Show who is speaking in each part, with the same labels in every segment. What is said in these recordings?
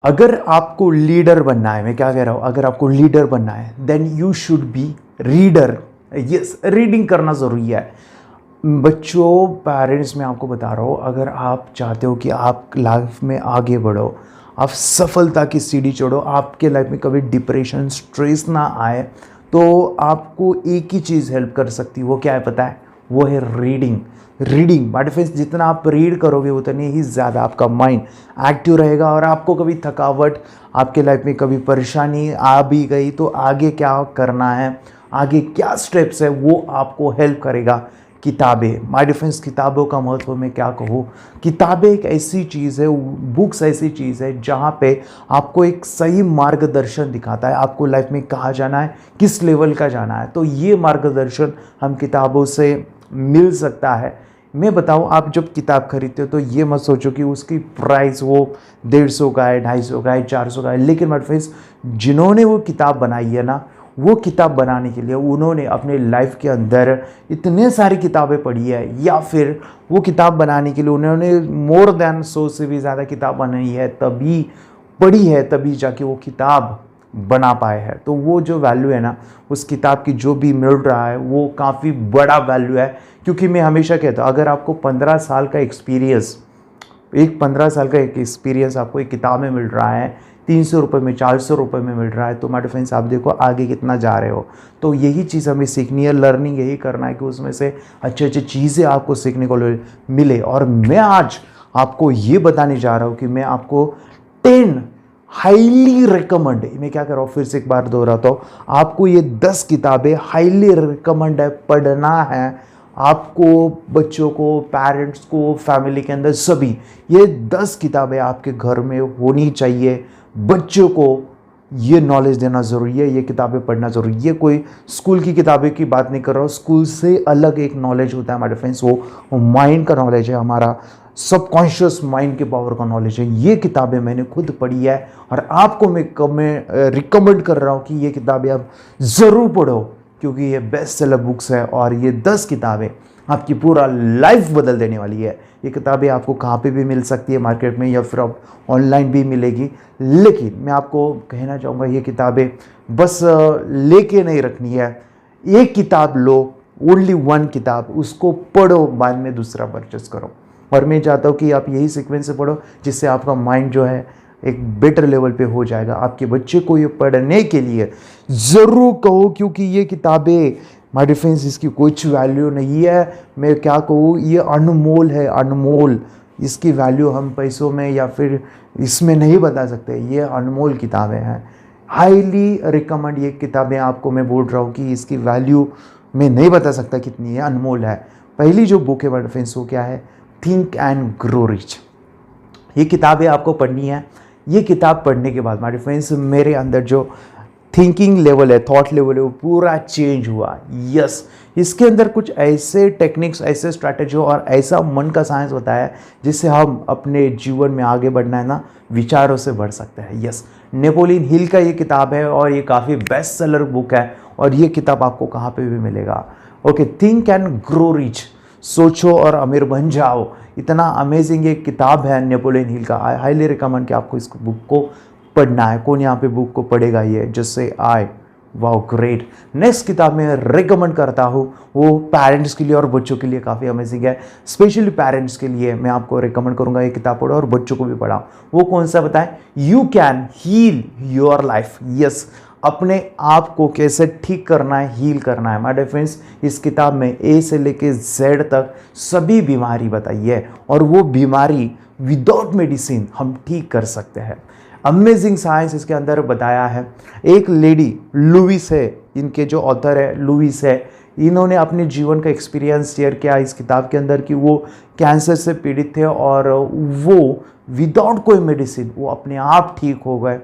Speaker 1: अगर आपको लीडर बनना है, मैं क्या कह रहा हूँ, अगर आपको लीडर बनना है then you should be reader. Yes, reading करना ज़रूरी है। बच्चों, पेरेंट्स, मैं आपको बता रहा हूँ, अगर आप चाहते हो कि आप लाइफ में आगे बढ़ो, आप सफलता की सीढ़ी चढ़ो, आपके लाइफ में कभी डिप्रेशन, स्ट्रेस ना आए, तो आपको एक ही चीज़ हेल्प कर सकती है। वो क्या है पता है? वो है रीडिंग। रीडिंग बाय डिफरेंस, जितना आप रीड करोगे उतनी ही ज़्यादा आपका माइंड एक्टिव रहेगा, और आपको कभी थकावट, आपके लाइफ में कभी परेशानी आ भी गई तो आगे क्या करना है, आगे क्या स्टेप्स है, वो आपको हेल्प करेगा किताबें। माय डिफरेंस, किताबों का महत्व मैं क्या कहूँ, किताबें एक ऐसी चीज़ है, बुक्स ऐसी चीज़ है जहाँ पे आपको एक सही मार्गदर्शन दिखाता है, आपको लाइफ में कहाँ जाना है, किस लेवल का जाना है। तो ये मार्गदर्शन हम किताबों से मिल सकता है। मैं बताऊँ, आप जब किताब खरीदते हो तो ये मत सोचो कि उसकी प्राइस वो 150 का है, 250 का है, 400 का है। लेकिन माय फ्रेंड्स, जिन्होंने वो किताब बनाई है ना, वो किताब बनाने के लिए उन्होंने अपने लाइफ के अंदर इतने सारी किताबें पढ़ी है, या फिर वो किताब बनाने के लिए उन्होंने मोर देन 100 से भी ज़्यादा किताब बनाई है, तभी पढ़ी है, तभी जाके वो किताब बना पाए हैं। तो वो जो वैल्यू है ना, उस किताब की जो भी मिल रहा है वो काफ़ी बड़ा वैल्यू है। क्योंकि मैं हमेशा कहता हूँ, अगर आपको 15 साल का एक्सपीरियंस, एक 15 साल का एक एक्सपीरियंस आपको एक किताब में मिल रहा है, 300 रुपये में, 400 रुपये में मिल रहा है, तो माय फ्रेंड्स आप देखो आगे कितना जा रहे हो। तो यही चीज़ हमें सीखनी है, लर्निंग यही करना है कि उसमें से अच्छी अच्छी चीज़ें आपको सीखने को मिले। और मैं आज आपको ये बताने जा रहा हूँ कि मैं आपको 10 हाईली रिकमेंड, मैं क्या कर रहा हूँ, फिर से एक बार दोहराता हूँ, आपको ये 10 किताबें हाईली रिकमेंड है, पढ़ना है आपको, बच्चों को, पेरेंट्स को, फैमिली के अंदर सभी। ये 10 किताबें आपके घर में होनी चाहिए। बच्चों को ये नॉलेज देना ज़रूरी है, ये किताबें पढ़ना ज़रूरी है। ये कोई स्कूल की किताबें की बात नहीं कर रहा हूँ, स्कूल से अलग एक नॉलेज होता है हमारे फ्रेंड्स, वो माइंड का नॉलेज है, हमारा सबकॉन्शियस माइंड के पावर का नॉलेज है। ये किताबें मैंने खुद पढ़ी है, और आपको मैं रिकमेंड कर रहा हूँ कि ये किताबें आप ज़रूर पढ़ो, क्योंकि ये बेस्ट सेलर बुक्स है, और ये 10 किताबें आपकी पूरा लाइफ बदल देने वाली है। ये किताबें आपको कहाँ पे भी मिल सकती है, मार्केट में, या फिर आप ऑनलाइन भी मिलेगी। लेकिन मैं आपको कहना चाहूँगा, ये किताबें बस लेके नहीं रखनी है। एक किताब लो, ओनली वन किताब, उसको पढ़ो, बाद में दूसरा परचेस करो। और मैं चाहता हूँ कि आप यही सीक्वेंस से पढ़ो, जिससे आपका माइंड जो है एक बेटर लेवल पे हो जाएगा। आपके बच्चे को ये पढ़ने के लिए ज़रूर कहो, क्योंकि ये किताबें, माय डिफरेंस, इसकी कुछ वैल्यू नहीं है। मैं क्या कहूँ, ये अनमोल है, अनमोल। इसकी वैल्यू हम पैसों में या फिर इसमें नहीं बता सकते। ये अनमोल किताबें हैं, हाईली रिकमेंड। ये किताबें आपको मैं बोल रहा हूँ कि इसकी वैल्यू मैं नहीं बता सकता कितनी है, अनमोल है। पहली जो बुक है माय फ्रेंड्स, वो क्या है, थिंक एंड ग्रो रिच। ये किताबें आपको पढ़नी है। ये किताब पढ़ने के बाद माय फ्रेंड्स, मेरे अंदर जो थिंकिंग लेवल है, थॉट लेवल है, वो पूरा चेंज हुआ। यस, इसके अंदर कुछ ऐसे टेक्निक्स, ऐसे स्ट्रैटेजी और ऐसा मन का साइंस बताया है, जिससे हम अपने जीवन में आगे बढ़ना है ना, विचारों से बढ़ सकते हैं। यस, नेपोलियन हिल का ये किताब है, और ये काफ़ी बेस्ट सेलर बुक है, और ये किताब आपको कहाँ पे भी मिलेगा। Okay, think and grow rich, सोचो और अमीर बन जाओ। इतना अमेजिंग एक किताब है नेपोलियन हिल का। आई हाईली रिकमेंड कि आपको इस बुक को पढ़ना है। कौन यहाँ पे बुक को पढ़ेगा? ये जैसे आई, वाओ ग्रेट। नेक्स्ट किताब मैं रिकमेंड करता हूँ, वो पेरेंट्स के लिए और बच्चों के लिए काफ़ी अमेजिंग है। स्पेशली पेरेंट्स के लिए मैं आपको रिकमेंड करूँगा, ये किताब पढ़ो और बच्चों को भी पढ़ाओ। वो कौन सा बताएं? You can heal your life. Yes, अपने आप को कैसे ठीक करना है, हील करना है। माय डियर फ्रेंड्स, इस किताब में ए से लेके जेड तक सभी बीमारी बताई है, और वो बीमारी विदाउट मेडिसिन हम ठीक कर सकते हैं। अमेजिंग साइंस इसके अंदर बताया है। एक लेडी लुइस है, इनके जो ऑथर है लुइस है, इन्होंने अपने जीवन का एक्सपीरियंस शेयर किया इस किताब के अंदर कि वो कैंसर से पीड़ित थे, और वो विदाउट कोई मेडिसिन वो अपने आप ठीक हो गए।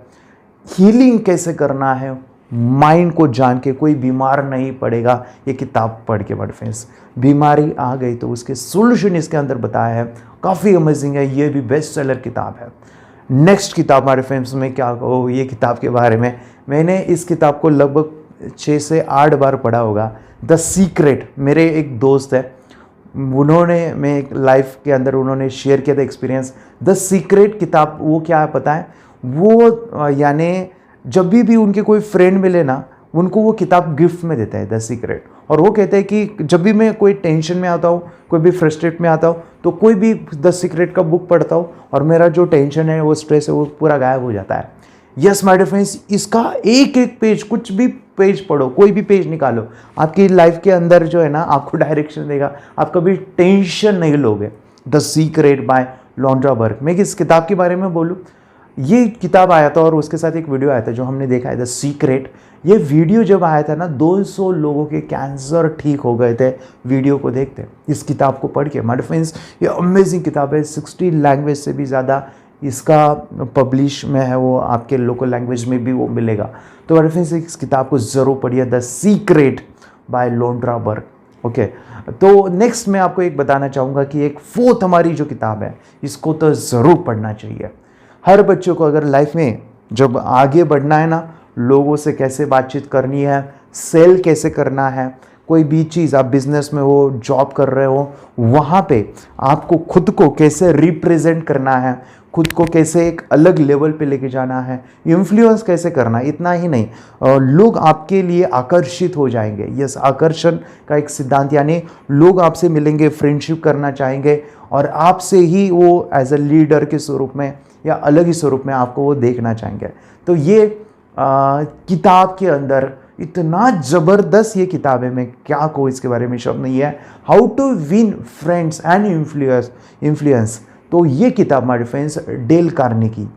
Speaker 1: हीलिंग कैसे करना है, माइंड को जान के कोई बीमार नहीं पड़ेगा। ये किताब पढ़ के बड़े फ्रेंड्स, बीमारी आ गई तो उसके सोल्यूशन इसके अंदर बताया है। काफ़ी अमेजिंग है, ये भी बेस्ट सेलर किताब है। नेक्स्ट किताब हमारे फ्रेंड्स में क्या कहो ये किताब के बारे में, मैंने इस किताब को लगभग 6 से 8 बार पढ़ा होगा। द सीक्रेट, मेरे एक दोस्त है, उन्होंने मैं एक लाइफ के अंदर उन्होंने शेयर किया था एक्सपीरियंस। द सीक्रेट किताब वो क्या है पता है? वो यानी जब भी उनके कोई फ्रेंड मिले ना, उनको वो किताब गिफ्ट में देता है, द सीक्रेट। और वो कहते हैं कि जब भी मैं कोई टेंशन में आता हूँ, कोई भी फ्रस्ट्रेट में आता हूँ, तो कोई भी द सीक्रेट का बुक पढ़ता हूँ और मेरा जो टेंशन है, वो स्ट्रेस है, वो पूरा गायब हो जाता है। यस माय डियर फ्रेंड्स, इसका एक एक पेज, कुछ भी पेज पढ़ो, कोई भी पेज निकालो, आपकी लाइफ के अंदर जो है ना, आपको डायरेक्शन देगा, आप कभी टेंशन नहीं लोगे। द सीक्रेट बाय लॉन्ड्रा बर्ग। मैं किस किताब के बारे में बोलूँ, ये किताब आया था और उसके साथ एक वीडियो आया था जो हमने देखा है, द सीक्रेट। ये वीडियो जब आया था ना, 200 लोगों के कैंसर ठीक हो गए थे वीडियो को देखते, इस किताब को पढ़ के। माय फ्रेंड्स, ये अमेजिंग किताब है, 60 लैंग्वेज से भी ज़्यादा इसका पब्लिश में है, वो आपके लोकल लैंग्वेज में भी वो मिलेगा। तो माय फ्रेंड्स, इस किताब को ज़रूर पढ़िए, the secret by Rhonda Byrne. Okay, तो नेक्स्ट मैं आपको एक बताना चाहूँगा कि एक फोर्थ हमारी जो किताब है, इसको तो ज़रूर पढ़ना चाहिए हर बच्चों को। अगर लाइफ में जब आगे बढ़ना है ना, लोगों से कैसे बातचीत करनी है, सेल कैसे करना है, कोई भी चीज़, आप बिजनेस में हो, जॉब कर रहे हो, वहाँ पे आपको खुद को कैसे रिप्रेजेंट करना है, खुद को कैसे एक अलग लेवल पे लेके जाना है, इन्फ्लुएंस कैसे करना है, इतना ही नहीं, लोग आपके लिए आकर्षित हो जाएंगे। यस, आकर्षण का एक सिद्धांत, यानी लोग आपसे मिलेंगे, फ्रेंडशिप करना चाहेंगे और आपसे ही वो एज अ लीडर के स्वरूप में या अलग ही स्वरूप में आपको वो देखना चाहेंगे। तो ये किताब के अंदर इतना ज़बरदस्त ये किताब है, मैं क्या कहूँ इसके बारे में शब्द नहीं है। How to win friends and influence. तो ये किताब माय फ्रेंड्स, डेल कार्नेगी,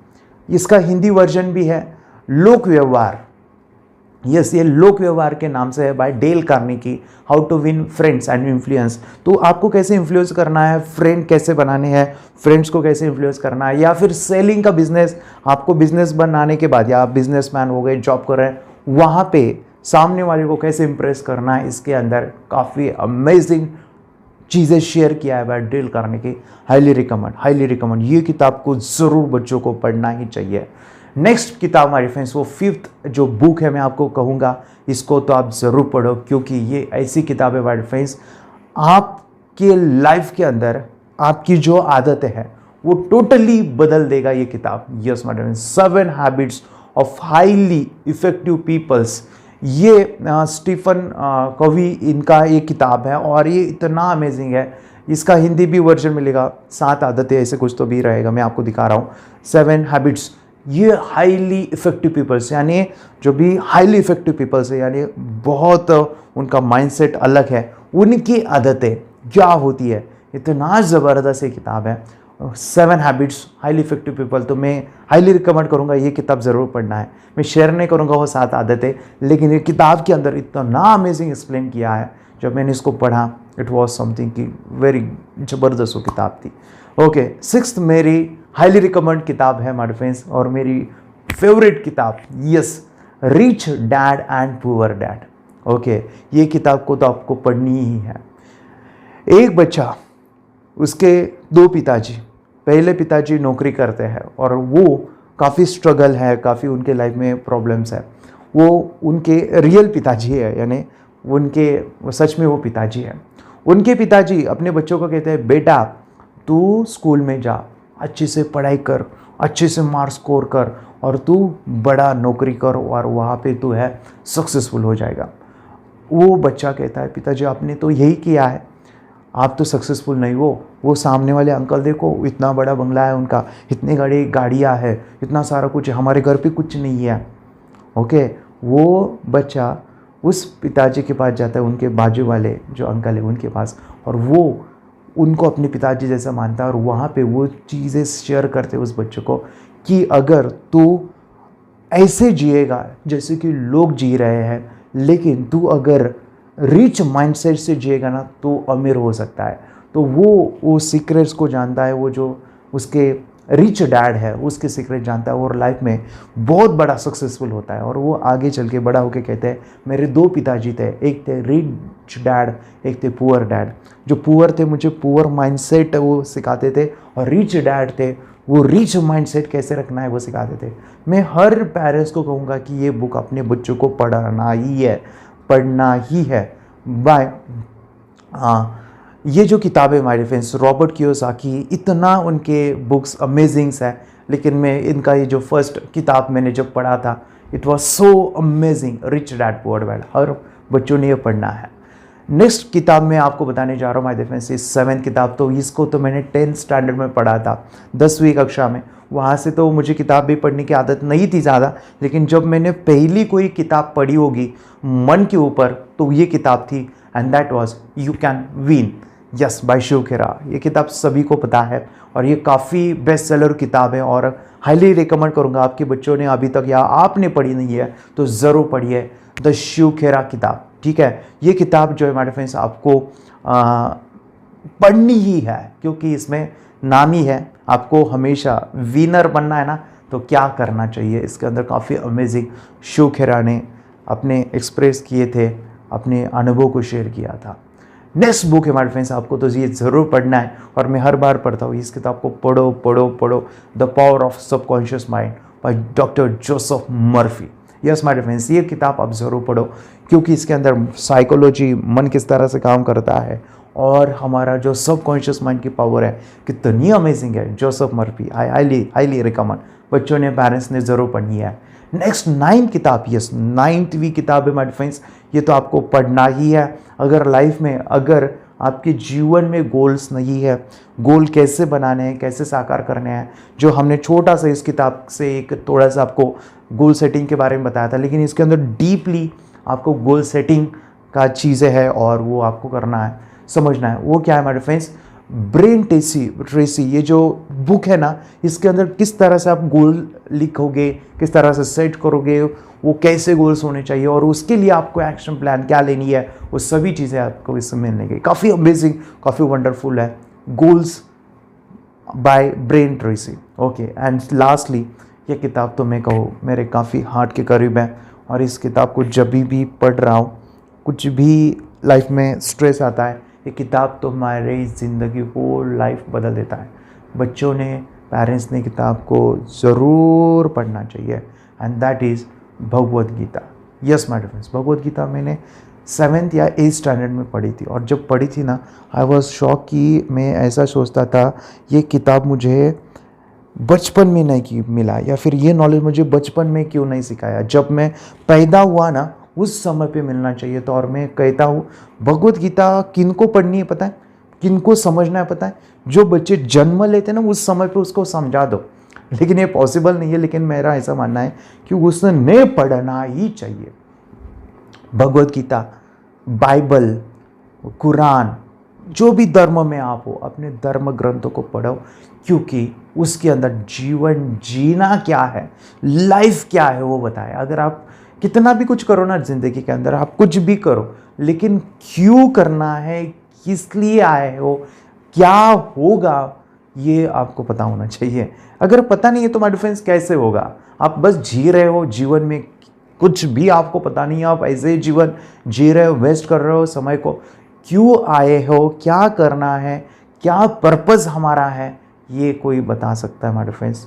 Speaker 1: इसका हिंदी वर्जन भी है, लोक व्यवहार। यस, ये लोक व्यवहार के नाम से है, by Dale Carnegie, how to win friends and influence. तो आपको कैसे इन्फ्लुएंस करना है, फ्रेंड कैसे बनाने हैं, फ्रेंड्स को कैसे इन्फ्लुएंस करना है, या फिर सेलिंग का बिजनेस, आपको बिजनेस बनाने के बाद, या आप बिजनेसमैन हो गए, जॉब कर रहे हैं, वहाँ पे सामने वाले को कैसे इंप्रेस करना है, इसके अंदर काफ़ी अमेजिंग चीज़ें शेयर किया है by Dale Carnegie. Highly recommend, ये किताब को ज़रूर बच्चों को पढ़ना ही चाहिए। नेक्स्ट किताब हमारे फ्रेंड्स, वो फिफ्थ जो बुक है, मैं आपको कहूँगा इसको तो आप ज़रूर पढ़ो, क्योंकि ये ऐसी किताब है हमारे फ्रेंड्स, आपके लाइफ के अंदर आपकी जो आदतें हैं वो टोटली बदल देगा ये किताब। Yes my friends, 7 habits of highly effective peoples. ये स्टीफन कवी, इनका एक किताब है और ये इतना अमेजिंग है। इसका हिंदी भी वर्जन मिलेगा, 7 आदतें ऐसे कुछ तो भी रहेगा, मैं आपको दिखा रहा हूँ। 7 हैबिट्स, ये हाईली इफेक्टिव पीपल्स, यानी जो भी हाईली इफेक्टिव पीपल्स है, यानी बहुत उनका माइंडसेट अलग है, उनकी आदतें क्या होती है। इतना ज़बरदस्त ये किताब है, 7 हैबिट्स हाईली इफेक्टिव पीपल। तो मैं हाईली रिकमेंड करूँगा, ये किताब ज़रूर पढ़ना है। मैं शेयर नहीं करूँगा वो 7 आदतें, लेकिन ये किताब के अंदर इतना अमेजिंग एक्सप्लेन किया है। जब मैंने इसको पढ़ा, इट वॉज समथिंग की वेरी ज़बरदस्त वो किताब थी। ओके, 6th मेरी हाईली रिकमेंड किताब है माय फ्रेंड्स, और मेरी फेवरेट किताब, yes, rich dad and poor dad. Okay, ये किताब को तो आपको पढ़नी ही है। एक बच्चा, उसके 2 पिताजी, पहले पिताजी नौकरी करते हैं और वो काफ़ी स्ट्रगल है, काफ़ी उनके लाइफ में प्रॉब्लम्स है। वो उनके रियल पिताजी है, यानी उनके सच में वो पिताजी है। उनके पिताजी अपने बच्चों को कहते हैं, बेटा तू स्कूल में जा, अच्छे से पढ़ाई कर, अच्छे से मार्क्स स्कोर कर और तू बड़ा नौकरी कर और वहाँ पे तू है सक्सेसफुल हो जाएगा। वो बच्चा कहता है, पिताजी आपने तो यही किया है, आप तो सक्सेसफुल नहीं हो। वो सामने वाले अंकल देखो, इतना बड़ा बंगला है उनका, इतनी गाड़ियाँ है, इतना सारा कुछ है, हमारे घर पे कुछ नहीं है। ओके, वो बच्चा उस पिताजी के पास जाता है, उनके बाजू वाले जो अंकल है उनके पास, और वो उनको अपने पिताजी जैसा मानता है और वहाँ पे वो चीज़ें शेयर करते उस बच्चे को कि अगर तू ऐसे जिएगा जैसे कि लोग जी रहे हैं, लेकिन तू अगर रिच माइंडसेट से जिएगा ना, तो अमीर हो सकता है। तो वो सीक्रेट्स को जानता है, वो जो उसके रिच डैड है उसके सीक्रेट जानता है और लाइफ में बहुत बड़ा सक्सेसफुल होता है। और वो आगे चल के बड़ा होके कहते हैं, मेरे 2 पिताजी थे, एक थे रिच डैड, एक थे पुअर डैड। जो पुअर थे मुझे पुअर माइंडसेट वो सिखाते थे, और रिच डैड थे वो रिच माइंडसेट कैसे रखना है वो सिखाते थे। मैं हर पेरेंट्स को कहूँगा कि ये बुक अपने बच्चों को पढ़ना ही है। बाय ये जो किताबें हमारे फ्रेंड्स, रॉबर्ट कियोसाकी, इतना उनके बुक्स अमेजिंग्स है, लेकिन मैं इनका ये जो फर्स्ट किताब मैंने जब पढ़ा था, it was so amazing, rich dad poor dad. हर बच्चों ने ये पढ़ना है। नेक्स्ट किताब मैं आपको बताने जा रहा हूँ माय डिफेंस इज 7th किताब। तो इसको तो मैंने 10th स्टैंडर्ड में पढ़ा था, 10वीं कक्षा में। वहाँ से तो मुझे किताब भी पढ़ने की आदत नहीं थी ज़्यादा, लेकिन जब मैंने पहली कोई किताब पढ़ी होगी मन के ऊपर, तो ये किताब थी, and that was you can win, yes, by Shiv Khera. ये किताब सभी को पता है और ये काफ़ी बेस्ट सेलर किताब है और हाईली रिकमेंड करूँगा। आपके बच्चों ने अभी तक या आपने पढ़ी नहीं है तो ज़रूर पढ़िए द शिव खेरा किताब, ठीक है। ये किताब जो है हमारे फ्रेंड्स आपको पढ़नी ही है, क्योंकि इसमें नाम ही है आपको हमेशा विनर बनना है ना, तो क्या करना चाहिए। इसके अंदर काफ़ी अमेजिंग शिव खेरा ने अपने एक्सप्रेस किए थे, अपने अनुभव को शेयर किया था। नेक्स्ट बुक है हमारे फ्रेंड्स, आपको तो ये ज़रूर पढ़ना है और मैं हर बार पढ़ता हूँ इस किताब को, पढ़ो पढ़ो पढ़ो, the power of subconscious mind by doctor Joseph Murphy. Yes my friends, ये किताब आप ज़रूर पढ़ो, क्योंकि इसके अंदर साइकोलॉजी, मन किस तरह से काम करता है और हमारा जो सबकॉन्शियस माइंड की पावर है कितनी अमेजिंग है। Joseph Murphy, I highly recommend, बच्चों ने, पेरेंट्स ने ज़रूर पढ़नी है। नेक्स्ट 9th किताब, यस 9वीं किताब है माय फ्रेंड्स, ये तो आपको पढ़ना ही है। अगर लाइफ में, अगर आपके जीवन में गोल्स नहीं है, गोल कैसे बनाने हैं, कैसे साकार करने हैं, जो हमने छोटा सा इस किताब से एक थोड़ा सा आपको गोल सेटिंग के बारे में बताया था, लेकिन इसके अंदर डीपली आपको गोल सेटिंग का चीज़ें हैं और वो आपको करना है, समझना है। वो क्या है हमारे फ्रेंड्स, ब्रेन ट्रेसी, ये जो बुक है ना, इसके अंदर किस तरह से आप गोल लिखोगे, किस तरह से सेट करोगे, वो कैसे गोल्स होने चाहिए और उसके लिए आपको एक्शन प्लान क्या लेनी है, वो सभी चीज़ें आपको इसमें मिलने गई। काफ़ी अमेजिंग, काफ़ी वंडरफुल है, goals by Brian Tracy. Okay, and lastly ये किताब तो मैं कहूँ मेरे काफ़ी हार्ट के करीब है और इस किताब को जब भी पढ़ रहा हूँ, कुछ भी लाइफ में स्ट्रेस आता है, ये किताब तो हमारी ज़िंदगी होल लाइफ बदल देता है। बच्चों ने, पेरेंट्स ने किताब को ज़रूर पढ़ना चाहिए, and that is Bhagavad Gita. Yes my friends, Bhagavad Gita मैंने 7th या 8th स्टैंडर्ड में पढ़ी थी और जब पढ़ी थी ना, आई वॉज शॉक कि मैं ऐसा सोचता था ये किताब मुझे बचपन में नहीं मिला, या फिर ये नॉलेज मुझे बचपन में क्यों नहीं सिखाया, जब मैं पैदा हुआ ना उस समय पे मिलना चाहिए। तो और मैं कहता हूँ भगवद गीता किनको पढ़नी है पता है, किनको समझना है पता है, जो बच्चे जन्म लेते हैं ना उस समय पे उसको समझा दो, लेकिन ये पॉसिबल नहीं है। लेकिन मेरा ऐसा मानना है कि उसने पढ़ना ही चाहिए। भगवद गीता, बाइबल, कुरान, जो भी धर्म में आप हो, अपने धर्म ग्रंथों को पढ़ो, क्योंकि उसके अंदर जीवन जीना क्या है, लाइफ क्या है वो बताए। अगर आप कितना भी कुछ करो ना ज़िंदगी के अंदर, आप कुछ भी करो, लेकिन क्यों करना है, किस लिए आए हो, क्या होगा, ये आपको पता होना चाहिए। अगर पता नहीं है तो माय डिफरेंस कैसे होगा। आप बस जी रहे हो जीवन में, कुछ भी आपको पता नहीं है, आप ऐसे जीवन जी रहे हो, वेस्ट कर रहे हो समय को। क्यों आए हो, क्या करना है, क्या पर्पस हमारा है, ये कोई बता सकता है माय फ्रेंड्स।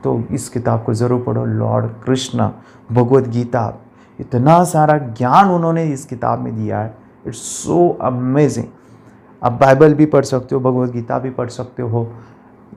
Speaker 1: तो इस किताब को ज़रूर पढ़ो। लॉर्ड कृष्ण, भगवद गीता, इतना सारा ज्ञान उन्होंने इस किताब में दिया है, इट्स सो अमेजिंग। आप बाइबल भी पढ़ सकते हो, भगवद गीता भी पढ़ सकते हो,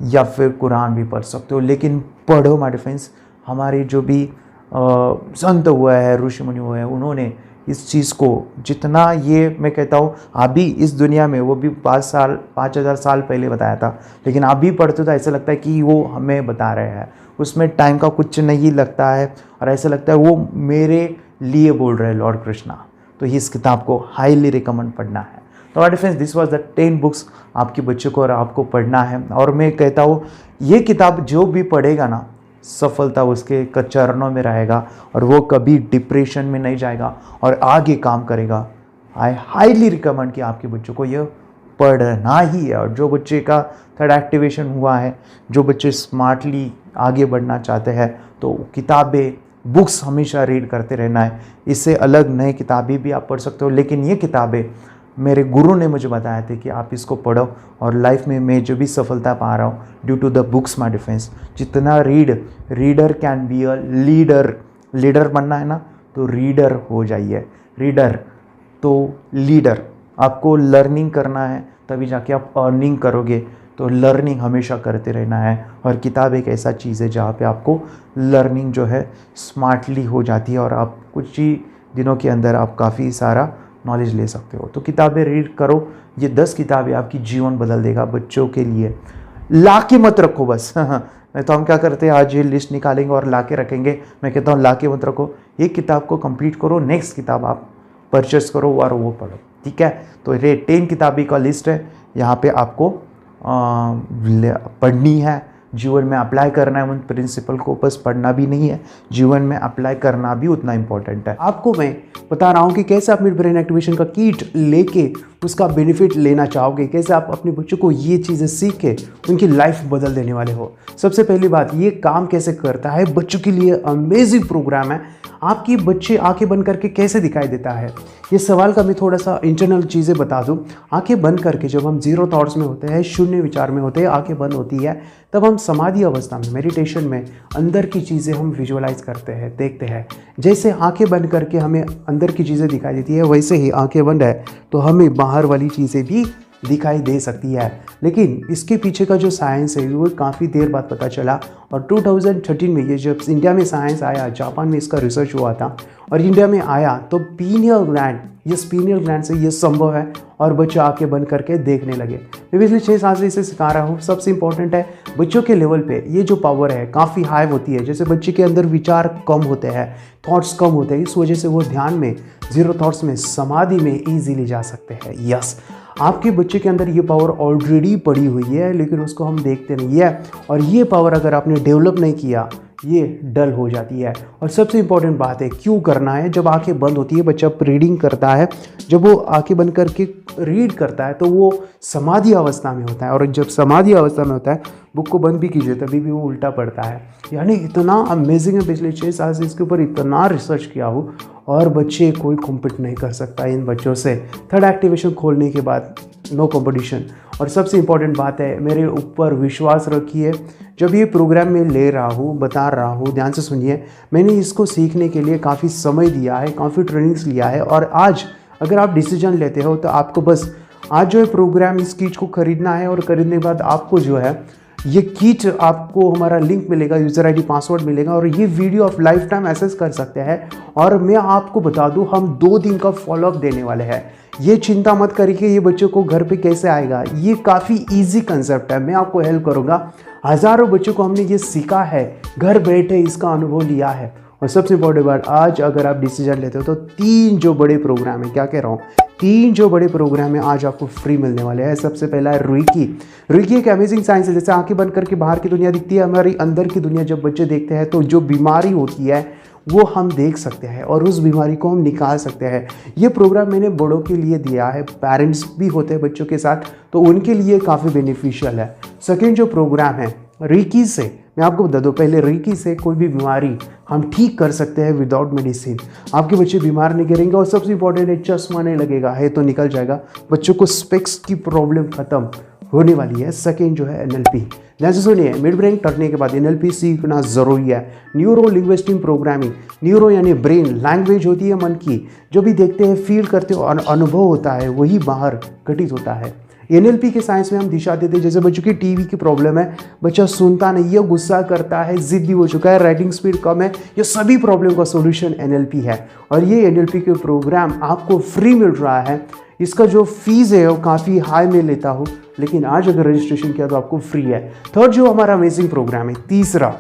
Speaker 1: या फिर कुरान भी पढ़ सकते हो, लेकिन पढ़ो माय फ्रेंड्स। हमारे जो भी संत हुए हैं, ऋषि मुनि हुए हैं, उन्होंने इस चीज़ को जितना, ये मैं कहता हूँ अभी इस दुनिया में, वो भी 5,000 साल पहले बताया था, लेकिन अभी पढ़ते तो ऐसा लगता है कि वो हमें बता रहे हैं। उसमें टाइम का कुछ नहीं लगता है और ऐसा लगता है वो मेरे लिए बोल रहे हैं, लॉर्ड कृष्णा। तो इस किताब को हाईली रिकमेंड पढ़ना है। तो my friends, this was the 10 books आपके बच्चों को और आपको पढ़ना है। और मैं कहता हूँ ये किताब जो भी पढ़ेगा ना, सफलता उसके चरणों में रहेगा और वो कभी डिप्रेशन में नहीं जाएगा और आगे काम करेगा। आई हाईली रिकमेंड कि आपके बच्चों को यह पढ़ना ही है। और जो बच्चे का 3rd एक्टिवेशन हुआ है, जो बच्चे स्मार्टली आगे बढ़ना चाहते हैं, तो किताबें, बुक्स हमेशा रीड करते रहना है। इससे अलग नए किताबें भी आप पढ़ सकते हो, लेकिन ये किताबें मेरे गुरु ने मुझे बताया थे कि आप इसको पढ़ो और लाइफ में मैं जो भी सफलता पा रहा हूँ due to the books my defence. जितना reader can be a leader बनना है ना, तो रीडर हो जाइए। रीडर तो लीडर, आपको लर्निंग करना है, तभी जाके आप अर्निंग करोगे। तो लर्निंग हमेशा करते रहना है, और किताब एक ऐसा चीज़ है जहाँ पे आपको लर्निंग जो है स्मार्टली हो जाती है और आप कुछ ही दिनों के अंदर आप काफ़ी सारा नॉलेज ले सकते हो। तो किताबें रीड करो, ये 10 किताबें आपकी जीवन बदल देगा। बच्चों के लिए ला के मत रखो बस नहीं तो हम क्या करते हैं, आज ये लिस्ट निकालेंगे और ला के रखेंगे। मैं कहता हूँ ला के मत रखो, एक किताब को कंप्लीट करो, नेक्स्ट किताब आप परचेस करो और वो पढ़ो, ठीक है। तो ये 10 किताबी का लिस्ट है, यहाँ पे आपको पढ़नी है, जीवन में अप्लाई करना है। उन प्रिंसिपल को बस पढ़ना भी नहीं है, जीवन में अप्लाई करना भी उतना इम्पोर्टेंट है।
Speaker 2: आपको मैं बता रहा हूँ कि कैसे आप मिड ब्रेन एक्टिवेशन का किट लेके उसका बेनिफिट लेना चाहोगे, कैसे आप अपने बच्चों को ये चीज़ें सीख के उनकी लाइफ बदल देने वाले हो। सबसे पहली बात, ये काम कैसे करता है, बच्चों के लिए अमेजिंग प्रोग्राम है। आपकी बच्चे आंखें बंद करके कैसे दिखाई देता है, ये सवाल का मैं थोड़ा सा इंटरनल चीज़ें बता दूं। आंखें बंद करके जब हम जीरो थॉट्स में होते हैं, शून्य विचार में होते हैं, आंखें बंद होती है, तब हम समाधि अवस्था में, मेडिटेशन में अंदर की चीज़ें हम विजुअलाइज करते हैं, देखते हैं। जैसे आंखें बंद करके हमें अंदर की चीज़ें दिखाई देती है, वैसे ही आंखें बंद है तो हमें बाहर वाली चीज़ें भी दिखाई दे सकती है। लेकिन इसके पीछे का जो साइंस है वो काफ़ी देर बाद पता चला, और 2013 में ये जब इंडिया में साइंस आया, जापान में इसका रिसर्च हुआ था और इंडिया में आया, तो पीनियल ग्लैंड, ये स्पीनियल ग्लैंड से ये संभव है और बच्चे आंखें बंद करके देखने लगे। मैं पिछले 6 साल से इसे सिखा रहा हूँ। सबसे इंपॉर्टेंट है, बच्चों के लेवल पे ये जो पावर है काफ़ी हाई होती है। जैसे बच्चे के अंदर विचार कम होते हैं, थॉट्स कम होते हैं, इस वजह से वो ध्यान में, जीरो थॉट्स में, समाधि में ईजीली जा सकते हैं। यस, आपके बच्चे के अंदर ये पावर ऑलरेडी पड़ी हुई है, लेकिन उसको हम देखते नहीं है, और ये पावर अगर आपने डेवलप नहीं किया, ये डल हो जाती है। और सबसे इंपॉर्टेंट बात है, क्यों करना है। जब आंखें बंद होती है, बच्चा रीडिंग करता है, जब वो आंखें बंद करके रीड करता है तो वो समाधि अवस्था में होता है, और जब समाधि अवस्था में होता है, बुक को बंद भी कीजिए तभी भी वो उल्टा पड़ता है। यानी इतना अमेजिंग है, पिछले 6 साल से इसके ऊपर इतना रिसर्च किया हो, और बच्चे कोई कॉम्पिट नहीं कर सकता इन बच्चों से। थर्ड एक्टिवेशन खोलने के बाद नो कंपटीशन। और सबसे इम्पॉर्टेंट बात है, मेरे ऊपर विश्वास रखिए, जब ये प्रोग्राम मैं ले रहा हूँ, बता रहा हूँ, ध्यान से सुनिए, मैंने इसको सीखने के लिए काफ़ी समय दिया है, काफ़ी ट्रेनिंग्स लिया है, और आज अगर आप डिसीजन लेते हो तो आपको बस आज जो है प्रोग्राम, इस किट को खरीदना है, और खरीदने के बाद आपको जो है ये किट, आपको हमारा लिंक मिलेगा, यूज़र आईडी, पासवर्ड मिलेगा, और ये वीडियो आप लाइफ टाइम एक्सेस कर सकते हैं। और मैं आपको बता दूं, हम 2 दिन का फॉलोअप देने वाले हैं। ये चिंता मत करिए ये बच्चों को घर पे कैसे आएगा, ये काफ़ी इजी कंसेप्ट है, मैं आपको हेल्प करूँगा। हज़ारों बच्चों को हमने ये सीखा है, घर बैठे इसका अनुभव लिया है। और सबसे इम्पोर्टेंट बात, आज अगर आप डिसीजन लेते हो तो 3 जो बड़े प्रोग्राम है, क्या कह रहा हूँ, 3 जो बड़े प्रोग्राम है आज आपको फ्री मिलने वाले हैं। सबसे पहला है रुइकी। रुइकी एक अमेजिंग साइंस है। जैसे आंखें बंद करके बाहर की दुनिया दिखती है, हमारी अंदर की दुनिया जब बच्चे देखते हैं तो जो बीमारी होती है वो हम देख सकते हैं, और उस बीमारी को हम निकाल सकते हैं। ये प्रोग्राम मैंने बड़ों के लिए दिया है, पेरेंट्स भी होते हैं बच्चों के साथ, तो उनके लिए काफ़ी बेनिफिशियल है। सेकेंड जो प्रोग्राम है रेकी से, मैं आपको बता दूं, पहले रेकी से कोई भी बीमारी हम ठीक कर सकते हैं विदाउट मेडिसिन। आपके बच्चे बीमार नहीं गिरेंगे, और सबसे इंपॉर्टेंट है, चश्मा नहीं लगेगा, है तो निकल जाएगा। बच्चों को स्पेक्स की प्रॉब्लम खत्म होने वाली है। सेकेंड जो है एनएलपी। जैसे सुनिए, मिड ब्रेन करने के बाद एनएलपी सीखना ज़रूरी है। Neuro linguistic programming. न्यूरो यानी ब्रेन, लैंग्वेज होती है मन की, जो भी देखते हैं, फील करते हो, अनुभव होता है, वही बाहर घटित होता है। एनएलपी के साइंस में हम दिशा देते हैं। जैसे बच्चों की टीवी की प्रॉब्लम है, बच्चा सुनता नहीं है, गुस्सा करता है, जिद्दी हो चुका है, राइटिंग स्पीड कम है, ये सभी प्रॉब्लम का सॉल्यूशन एनएलपी है। और ये एनएलपी के प्रोग्राम आपको फ्री मिल रहा है। इसका जो फीस है वो काफ़ी हाई में लेता हूँ, लेकिन आज अगर रजिस्ट्रेशन किया तो आपको फ्री है। थर्ड जो हमारा अमेजिंग प्रोग्राम है, तीसरा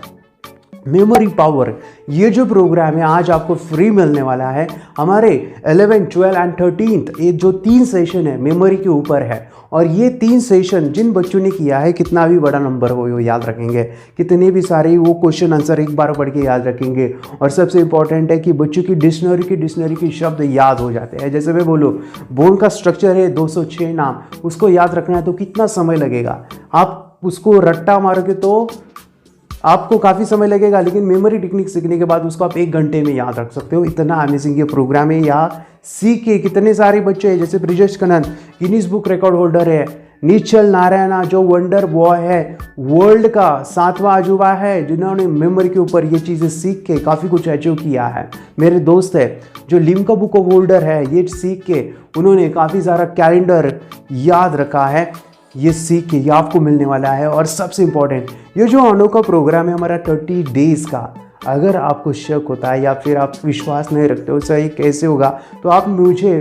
Speaker 2: मेमोरी पावर। ये जो प्रोग्राम है आज आपको फ्री मिलने वाला है। हमारे 11, 12 एंड 13 ये जो 3 सेशन है मेमोरी के ऊपर है, और ये 3 सेशन जिन बच्चों ने किया है, कितना भी बड़ा नंबर हो वो याद रखेंगे, कितने भी सारे वो क्वेश्चन आंसर एक बार पढ़ के याद रखेंगे। और सबसे इंपॉर्टेंट है कि बच्चों की डिक्शनरी के शब्द याद हो जाते हैं। जैसे मैं बोलूँ, बोन का स्ट्रक्चर है 206 नाम, उसको याद रखना है तो कितना समय लगेगा। आप उसको रट्टा मारोगे तो आपको काफ़ी समय लगेगा, लेकिन मेमोरी टेक्निक सीखने के बाद उसको आप 1 घंटे में याद रख सकते हो। इतना अमेजिंग ये प्रोग्राम है। यहाँ सीख के कितने सारे बच्चे हैं, जैसे Brijesh Kannan Guinness book record holder है, निश्चल नारायणा जो वंडर बॉय है, वर्ल्ड का 7वां अजूबा है, जिन्होंने मेमोरी के ऊपर ये चीज़ें सीख के काफ़ी कुछ अचीव किया है। मेरे दोस्त है जो लिम्का बुक ऑफ होल्डर है, ये सीख के उन्होंने काफ़ी सारा कैलेंडर याद रखा है। ये सीख के ये आपको मिलने वाला है। और सबसे इम्पोर्टेंट, ये जो अनोखा प्रोग्राम है हमारा 30 डेज़ का, अगर आपको शक होता है या फिर आप विश्वास नहीं रखते हो सही कैसे होगा, तो आप मुझे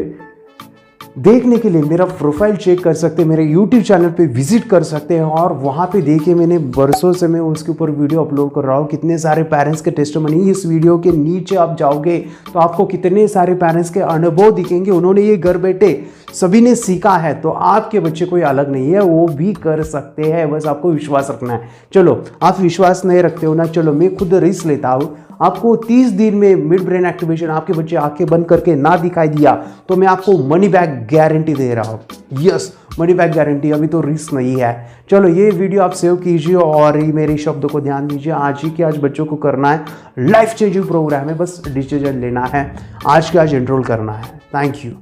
Speaker 2: देखने के लिए मेरा प्रोफाइल चेक कर सकते हैं, मेरे YouTube चैनल पे विजिट कर सकते हैं। और वहाँ पे देखिए, मैंने बरसों से मैं उसके ऊपर वीडियो अपलोड कर रहा हूँ, कितने सारे पेरेंट्स के टेस्टिमनी। इस वीडियो के नीचे आप जाओगे तो आपको कितने सारे पेरेंट्स के अनुभव दिखेंगे, उन्होंने ये घर बैठे सभी ने सीखा है। तो आपके बच्चे कोई अलग नहीं है, वो भी कर सकते हैं, बस आपको विश्वास रखना है। चलो, आप विश्वास नहीं रखते हो ना, चलो मैं खुद रिस्क लेता हूँ। आपको 30 दिन में मिड ब्रेन एक्टिवेशन आपके बच्चे आंखें बंद करके ना दिखाई दिया तो मैं आपको मनी बैक गारंटी दे रहा हूँ। यस, मनी बैक गारंटी, अभी तो रिस्क नहीं है। चलो, ये वीडियो आप सेव कीजिए और ये मेरे शब्दों को ध्यान दीजिए। आज ही के आज बच्चों को करना है, लाइफ चेंजिंग प्रोग्राम है, बस डिसीजन लेना है, आज के आज एनरोल करना है। Thank you.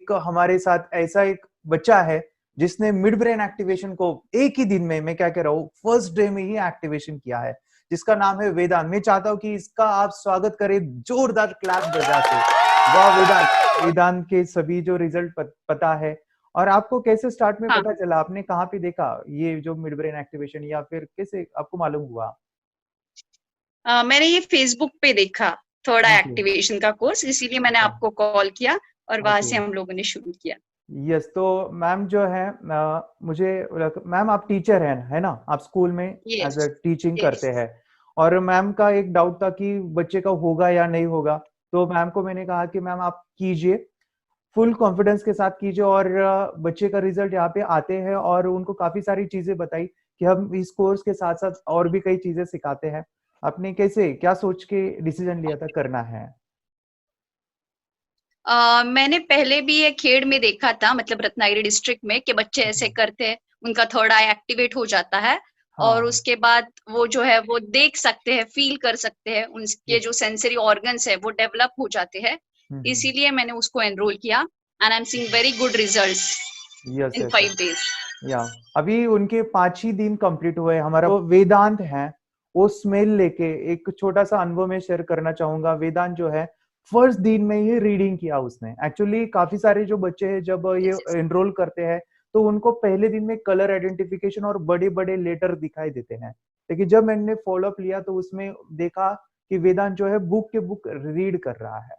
Speaker 1: हमारे साथ ऐसा एक बच्चा है जिसने मिड ब्रेन एक्टिवेशन को एक ही दिन में, मैं क्या कह रहा हूँ, फर्स्ट डे में ही एक्टिवेशन किया है, जिसका नाम है वेदांत। मैं चाहता हूँ कि इसका आप स्वागत करें जोरदार क्लैप बजा के। वाह वेदांत, वेदांत के सभी जो रिजल्ट पता है। और आपको कैसे स्टार्ट में
Speaker 3: हाँ,
Speaker 1: पता चला, आपने कहाँ पे देखा ये जो मिड ब्रेन एक्टिवेशन, या फिर कैसे आपको मालूम हुआ?
Speaker 3: मैंने ये फेसबुक पे देखा थोड़ा
Speaker 1: ओके
Speaker 3: एक्टिवेशन का कोर्स, इसीलिए मैंने
Speaker 1: अच्छा
Speaker 3: आपको कॉल किया और वहां
Speaker 1: ओके
Speaker 3: से हम लोगों ने शुरू किया।
Speaker 1: यस। तो मैम जो है मुझे मैम आप टीचर हैं है ना, आप स्कूल में as a
Speaker 3: yes,
Speaker 1: teaching
Speaker 3: yes.
Speaker 1: करते हैं। और मैम का एक डाउट था कि बच्चे का होगा या नहीं होगा। तो मैम को मैंने कहा कि मैम आप कीजिए, फुल कॉन्फिडेंस के साथ कीजिए। और बच्चे का रिजल्ट यहाँ पे आते हैं, और उनको काफी सारी चीजें बताई कि हम इस कोर्स के साथ साथ और भी कई चीजें सिखाते हैं। आपने कैसे क्या सोच के डिसीजन लिया था करना है?
Speaker 3: मैंने पहले भी ये खेड़ में देखा था, मतलब रत्नागिरी डिस्ट्रिक्ट में, कि बच्चे ऐसे करते हैं, उनका थर्ड आई एक्टिवेट हो जाता है और
Speaker 1: हाँ
Speaker 3: उसके बाद वो जो है वो देख सकते हैं, फील कर सकते हैं, उनके
Speaker 1: यस
Speaker 3: जो सेंसरी ऑर्गन्स है वो डेवलप हो जाते हैं। इसीलिए मैंने उसको एनरोल किया and I am seeing very good results
Speaker 1: yes
Speaker 3: in
Speaker 1: yes
Speaker 3: 5 days.
Speaker 1: या अभी उनके 5 ही दिन कंप्लीट हुए। हमारा जो वेदांत है वो स्मेल लेके एक छोटा सा अनुभव में शेयर करना चाहूंगा। वेदांत जो है फर्स्ट दिन में ही रीडिंग किया उसने। एक्चुअली काफी सारे जो बच्चे हैं जब ये
Speaker 3: यस, यस।
Speaker 1: एनरोल करते हैं तो उनको पहले दिन में कलर आइडेंटिफिकेशन और बड़े बड़े लेटर दिखाई देते हैं, लेकिन जब मैंने फॉलोअप लिया तो उसमें देखा कि वेदांत जो है बुक के बुक रीड कर रहा है।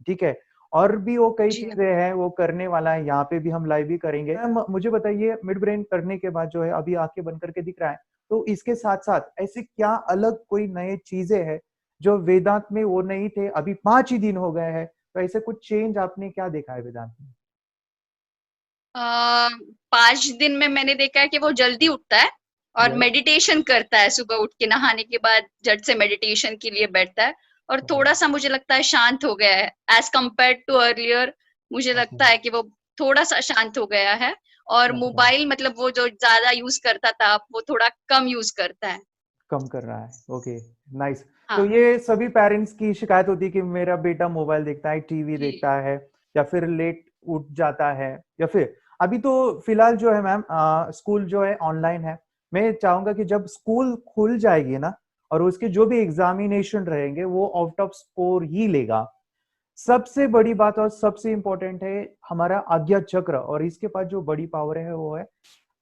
Speaker 1: ठीक है, और भी वो कई
Speaker 3: जी।
Speaker 1: चीजें हैं वो करने वाला है, यहाँ पे भी हम लाइव भी करेंगे। मैम मुझे बताइए, मिड ब्रेन करने के बाद जो है अभी आंखें बंद करके दिख रहा है, तो इसके साथ साथ ऐसे क्या अलग कोई नए चीजें हैं जो वेदांत में वो नहीं थे, अभी 5 ही दिन हो गए हैं, तो ऐसे कुछ चेंज आपने क्या देखा है वेदांत में?
Speaker 3: 5 दिन में मैंने देखा है कि वो जल्दी उठता है और
Speaker 1: यस
Speaker 3: मेडिटेशन करता है। सुबह उठ के नहाने के बाद झट से मेडिटेशन के लिए बैठता है और
Speaker 1: ओके
Speaker 3: थोड़ा सा मुझे लगता है शांत हो गया है एज कम्पेयर टू अर्लियर। मुझे
Speaker 1: ओके
Speaker 3: लगता है कि वो थोड़ा सा शांत हो गया है और
Speaker 1: अच्छा,
Speaker 3: मोबाइल, मतलब वो जो ज्यादा यूज करता था वो थोड़ा कम यूज करता है।
Speaker 1: कम कर रहा है। Okay nice. तो
Speaker 3: हाँ
Speaker 1: ये सभी पेरेंट्स की शिकायत होती है कि मेरा बेटा मोबाइल देखता है, टीवी
Speaker 3: जी।
Speaker 1: देखता है, या फिर लेट उठ जाता है, या फिर अभी तो फिलहाल जो है मैम स्कूल जो है ऑनलाइन है। मैं चाहूंगा कि जब स्कूल खुल जाएगी ना और उसके जो भी एग्जामिनेशन रहेंगे वो आउट ऑफ स्कोर ही लेगा। सबसे बड़ी बात और सबसे इंपॉर्टेंट है हमारा आज्ञा चक्र, और इसके पास जो बड़ी पावर है वो है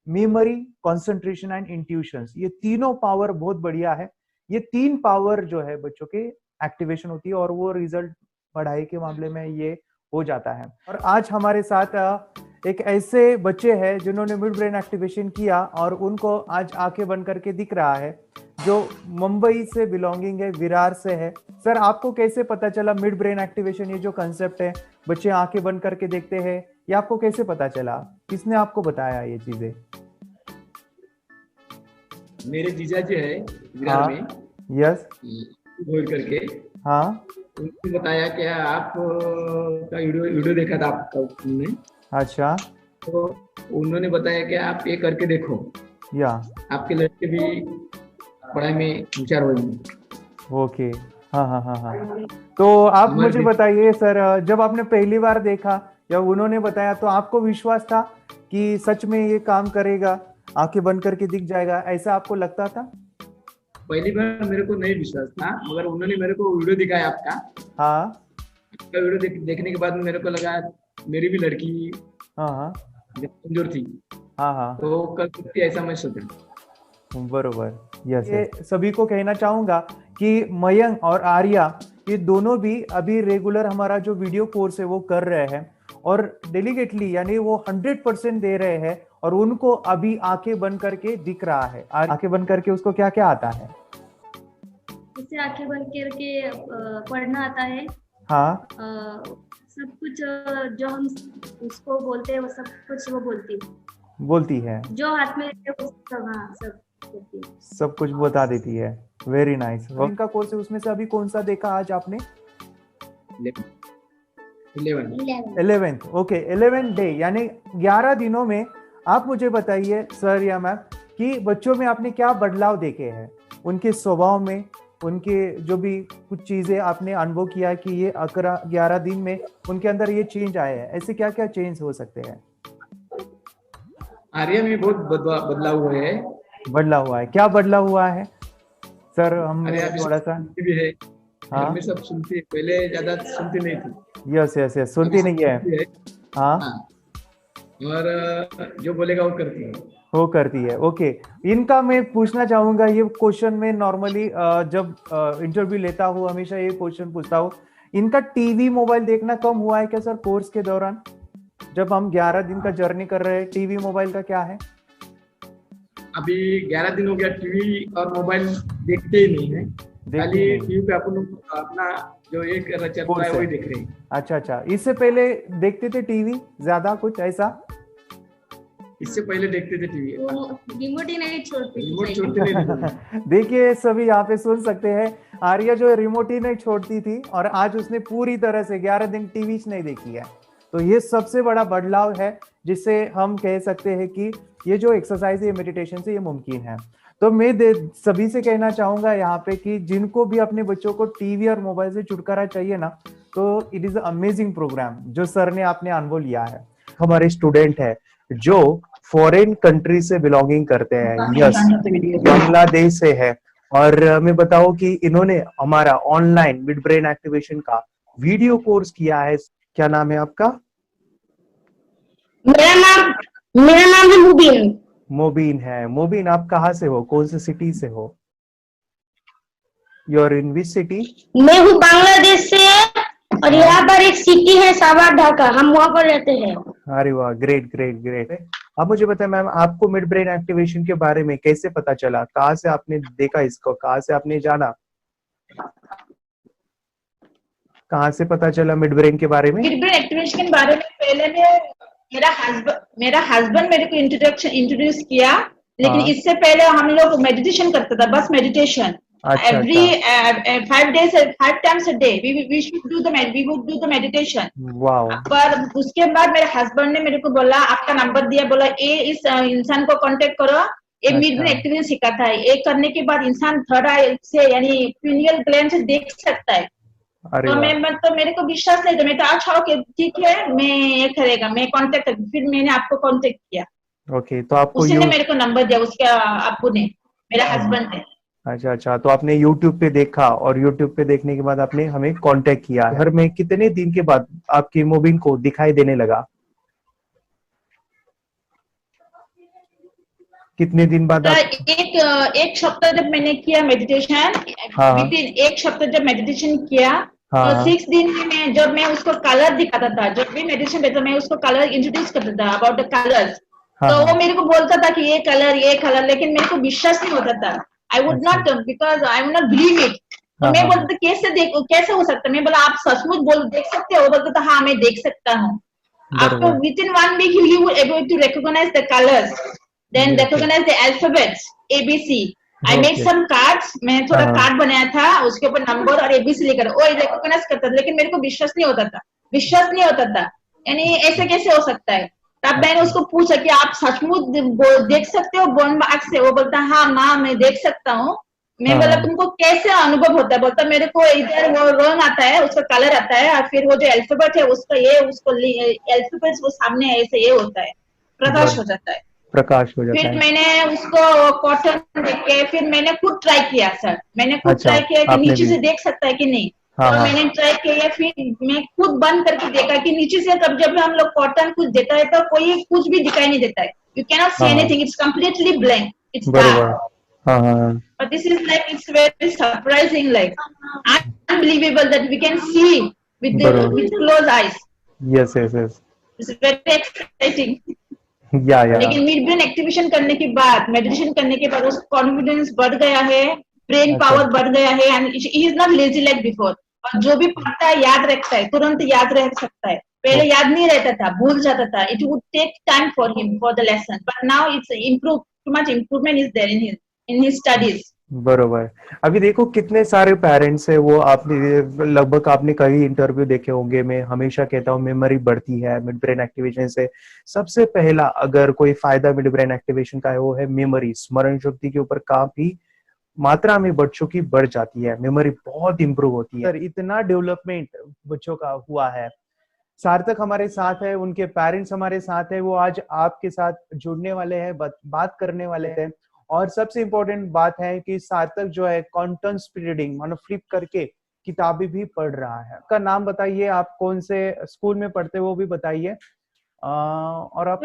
Speaker 1: मेमोरी, कंसंट्रेशन एंड इंट्यूशंस। ये तीनों पावर बहुत बढ़िया है। ये 3 पावर जो है बच्चों के एक्टिवेशन होती है और वो रिजल्ट पढ़ाई के मामले में ये हो जाता है। और आज हमारे साथ एक ऐसे बच्चे हैं जिन्होंने मिड ब्रेन एक्टिवेशन किया और उनको आज आंखें बंद करके दिख रहा है, जो मुंबई से बिलोंगिंग है, विरार से है। सर आपको कैसे पता चला मिड ब्रेन एक्टिवेशन, ये जो कंसेप्ट है बच्चे आंखें बंद करके देखते हैं, ये आपको कैसे पता चला? किसने आपको बताया ये चीजें?
Speaker 4: मेरे जीजा जी है विरार
Speaker 1: हाँ
Speaker 4: में,
Speaker 1: यस
Speaker 4: घोर करके।
Speaker 1: हाँ
Speaker 4: उन्होंने बताया कि आप का वीडियो देखा था आपका उन्होंने,
Speaker 1: अच्छा
Speaker 4: तो उन्होंने बताया कि आप ये करके देखो,
Speaker 1: या
Speaker 4: आपके लड़के भी पढ़ाई में होशियार होंगे।
Speaker 1: ओके हाँ हाँ हाँ हाँ। तो आप
Speaker 4: हमारे
Speaker 1: मुझे बताइए सर, जब आपने पहली बार देखा या उन्होंने बताया तो आपको विश्वास था कि सच में ये काम करेगा, आंखें बंद करके दिख जाएगा, ऐसा आपको लगता था?
Speaker 4: पहली बार मेरे को नहीं विश्वास था, मगर उन्होंने मेरे को वीडियो दिखाया आपका।
Speaker 1: हाँ
Speaker 4: आपका वीडियो देखने के बाद मेरे को लगा मेरी भी लड़की
Speaker 1: हाँ हाँ
Speaker 4: कमजोर थी,
Speaker 1: हाँ हाँ
Speaker 4: तो वो कर सकती है, ऐसा मैं सोचा।
Speaker 1: बरोबर। यस, ये सभी को कहना चाहूंगा कि मयंक और आर्या ये दोनों भी अभी रेगुलर हमारा जो वीडियो कोर्स है वो कर रहे हैं और डेलीकेटली यानी वो 100% दे रहे हैं और उनको अभी आंखें बंद करके दिख रहा है। आंखें बंद करके उसको क्या क्या आता है?
Speaker 5: उसे आंखें बंद करके पढ़ना आता है।
Speaker 1: हाँ
Speaker 5: सब कुछ जो हम उसको बोलते हैं वो सब कुछ वो
Speaker 1: बोलती है,
Speaker 5: जो हाथ में रहते हैं वो सब, हाँ सब बोलती है।
Speaker 1: सब कुछ बता देती है। Very nice. इनका कोर्स है उसमें से अभी कौन सा देखा आज आपने?
Speaker 4: 11।
Speaker 1: 11th। ओके, 11th डे यानी 11 दिनों में आप मुझे बताइए सर या मैम कि बच्चों में आपने क्या बदलाव देखे हैं, उनके स्वभाव में, उनके जो भी कुछ चीजें आपने अनुभव किया है कि ये 11 दिन में उनके अंदर ये चेंज आए हैं, ऐसे क्या क्या चेंज हो सकते हैं?
Speaker 4: आर्या में बहुत बदलाव हुए है।
Speaker 1: बदलाव हुआ है, क्या बदलाव हुआ है सर? हम
Speaker 4: आर्या अभी
Speaker 1: थोड़ा
Speaker 4: सब
Speaker 1: सा।
Speaker 4: सुनती भी है,
Speaker 1: हाँ
Speaker 4: घर में सब सुनती है, पहले ज्यादा सुनती नहीं थी।
Speaker 1: यस यस यस, सुनती
Speaker 4: अभी
Speaker 1: नहीं है।
Speaker 4: सुनती है।
Speaker 1: हाँ
Speaker 4: हाँ, और जो बोलेगा वो करती है।
Speaker 1: वो करती है। ओके, इनका मैं पूछना चाहूंगा ये क्वेश्चन में नॉर्मली जब इंटरव्यू लेता हूँ हमेशा ये क्वेश्चन पूछता हूँ, इनका टीवी मोबाइल देखना कम हुआ है क्या सर कोर्स के दौरान? जब हम 11 दिन का जर्नी कर रहे हैं, टीवी मोबाइल का क्या है?
Speaker 4: अभी 11 दिन हो गया, टीवी और मोबाइल देखते ही नहीं है। खाली
Speaker 1: नहीं।
Speaker 4: टीवी पे अपन लोग अपना जो एक चल रहा है
Speaker 1: कोर्स
Speaker 4: वही
Speaker 1: है।
Speaker 4: देख रहे हैं।
Speaker 1: अच्छा अच्छा, इससे पहले देखते थे टीवी ज्यादा कुछ ऐसा?
Speaker 4: इससे पहले देखते थे टीवी,
Speaker 5: वो रिमोट ही नहीं छोड़ती थी
Speaker 4: रिमोट
Speaker 5: साइड
Speaker 4: छोड़ते
Speaker 5: में।
Speaker 4: नहीं थे।
Speaker 1: देखिए सभी यहाँ पे सुन सकते हैं, आर्या जो है रिमोट ही नहीं छोड़ती थी और आज उसने पूरी तरह से 11 दिन टीवी नहीं देखी है। तो ये सबसे बड़ा बदलाव है जिससे हम कह सकते हैं कि ये जो एक्सरसाइज है मेडिटेशन से ये मुमकिन है। तो मैं सभी से कहना चाहूंगा यहाँ पे कि जिनको भी अपने बच्चों को टीवी और मोबाइल से छुटकारा चाहिए ना, तो इट इज अमेजिंग प्रोग्राम जो सर ने आपने अनुभव लिया है। हमारे स्टूडेंट है जो फॉरेन कंट्री से बिलोंगिंग करते हैं, यस बांग्लादेश से है, और मैं बताऊं कि इन्होंने हमारा ऑनलाइन मिड ब्रेन एक्टिवेशन का वीडियो कोर्स किया है। क्या नाम है आपका?
Speaker 6: मेरा नाम है मुबीन।
Speaker 1: मोबीन है। मोबीन, आप कहाँ से हो, कौन से सिटी से हो? You are in which city?
Speaker 6: मैं हूँ बांग्लादेश से और यहाँ पर एक सिटी है सावर ढाका, हम वहाँ पर रहते हैं।
Speaker 1: अरे वाह, ग्रेट ग्रेट ग्रेट। आप मुझे बताएं मैम, आपको मिड ब्रेन एक्टिवेशन के बारे में कैसे पता चला? कहाँ से आपने देखा इसको, कहाँ से आपने जाना, कहाँ से पता चला मिड ब्रेन के बारे में?
Speaker 7: मिड ब्रेन एक्टिवेशन के बारे में पहले में मेरा हस्बैंड मेरे को इंट्रोड्यूस किया, लेकिन
Speaker 1: हाँ।
Speaker 7: इससे पहले हम लोग मेडिटेशन करता था, बस मेडिटेशन।
Speaker 1: अच्छा,
Speaker 7: Every 5 times a day we should do the meditation।
Speaker 1: Wow.
Speaker 7: पर उसके बाद मेरे हस्बैंड ने मेरे को बोला, आपका नंबर दिया, बोला ये इस इंसान को कांटेक्ट करो, ये मिड ब्रेन एक्टिवेशन सिखाता है। ये करने के बाद इंसान थर्ड आई से यानी पिनियल ग्लैंड से देख सकता है।
Speaker 1: अरे
Speaker 7: तो
Speaker 1: वाह।
Speaker 7: तो मेरे को विश्वास नहीं था, मैं तो अच्छा ओके ठीक है, मैं ये करेगा, मैं कांटेक्ट, फिर मैंने आपको कांटेक्ट किया।
Speaker 1: ओके, तो आपको
Speaker 7: उसी ने मेरे को नंबर दिया, उसके अब्बू ने, मेरा हस्बैंड ने।
Speaker 1: अच्छा अच्छा, तो आपने YouTube पे देखा और YouTube पे देखने के बाद आपने हमें कांटेक्ट किया। घर में कितने दिन के बाद आपकी मोबिन को दिखाई देने लगा? कितने दिन बाद
Speaker 7: एक सप्ताह जब मैंने किया मेडिटेशन,
Speaker 1: हाँ।
Speaker 7: विदिन एक सप्ताह जब मेडिटेशन किया,
Speaker 1: हाँ।
Speaker 7: तो 6 दिन में जब मैं उसको कलर दिखाता था, जब भी मेडिटेशन देता मैं उसको कलर इंट्रोड्यूस करता था अबाउट द कलर्स,
Speaker 1: हाँ,
Speaker 7: तो
Speaker 1: हाँ।
Speaker 7: वो मेरे को बोलता था कि ये कलर, लेकिन मेरे को विश्वास नहीं होता था। I would not, because I would not believe it. तो मैं बोलता था कैसे हो सकता है? मैं बोला आप सचमुच देख सकते हो? बोलता था हाँ मैं देख सकता हूँ। After within 1 week you will able to recognize the colors, then recognize the alphabets ABC। I made some cards, मैं थोड़ा कार्ड बनाया था, उसके ऊपर नंबर और ABC लेकर वो रिकॉग्नाइज करता था, लेकिन मेरे को विश्वास नहीं होता था, यानी ऐसे कैसे हो सकता है? तब मैंने उसको पूछा कि आप सचमुच देख सकते हो बोन आँख से? वो बोलता हाँ माँ मैं देख सकता हूँ। मैं बोला तुमको कैसे अनुभव होता है? बोलता मेरे को इधर वो रंग आता है, उसका कलर आता है, और फिर वो जो अल्फाबेट है उसका उसको अल्फाबेट वो सामने ऐसे ये होता है, प्रकाश हो जाता है। फिर मैंने उसको कॉटन देख के फिर मैंने खुद ट्राई किया सर, मैंने खुद ट्राई किया कि नीचे से देख सकता है कि नहीं। तो मैंने ट्राई किया, फिर मैं खुद बंद करके देखा कि नीचे से जब हम लोग कॉटन कुछ देता है तो कोई कुछ भी दिखाई नहीं देता है, You cannot see
Speaker 1: हाँ।
Speaker 7: anything. It's completely blank. It's
Speaker 1: बरोबर.
Speaker 7: dark.
Speaker 1: हाँ हाँ
Speaker 7: But this is like it's very surprising, like unbelievable that we can see
Speaker 1: बरोबर.
Speaker 7: with closed eyes.
Speaker 1: Yes yes yes.
Speaker 7: It's very exciting.
Speaker 1: या या.
Speaker 7: लेकिन mid brain activation करने के बाद, मेडिटेशन करने के बाद उसका कॉन्फिडेंस बढ़ गया है, ब्रेन
Speaker 1: अच्छा.
Speaker 7: पावर बढ़ गया है, and he is not lazy like before. और जो भी पढ़ता है याद रखता है, तुरंत याद रह सकता है. पहले याद नहीं रहता था, भूल जाता था. It would take time for him for the lesson, but now it's improve. Too much improvement is there in his studies.
Speaker 1: बरोबर. अभी देखो कितने सारे पेरेंट्स है, वो आपने लगभग आपने कई इंटरव्यू देखे होंगे. मैं हमेशा कहता हूँ मेमोरी बढ़ती है मिड ब्रेन एक्टिवेशन से. सबसे पहला अगर कोई फायदा मिड ब्रेन एक्टिवेशन का है वो है मेमोरी. स्मरण शक्ति के ऊपर काफी मात्रा में बच्चों की बढ़ जाती है, मेमोरी बहुत इंप्रूव होती है. इतना डेवलपमेंट बच्चों का हुआ है. सार्थक हमारे साथ है, उनके पेरेंट्स हमारे साथ है, वो आज आपके साथ जुड़ने वाले हैं, बात करने वाले हैं. और सबसे इम्पोर्टेंट बात है कि सार्थक जो है कंटेंट रीडिंग मानो फ्लिप करके किताबें भी पढ़ रहा है. आपका नाम बताइए, आप कौन से स्कूल में पढ़ते हो वो भी बताइए. और आप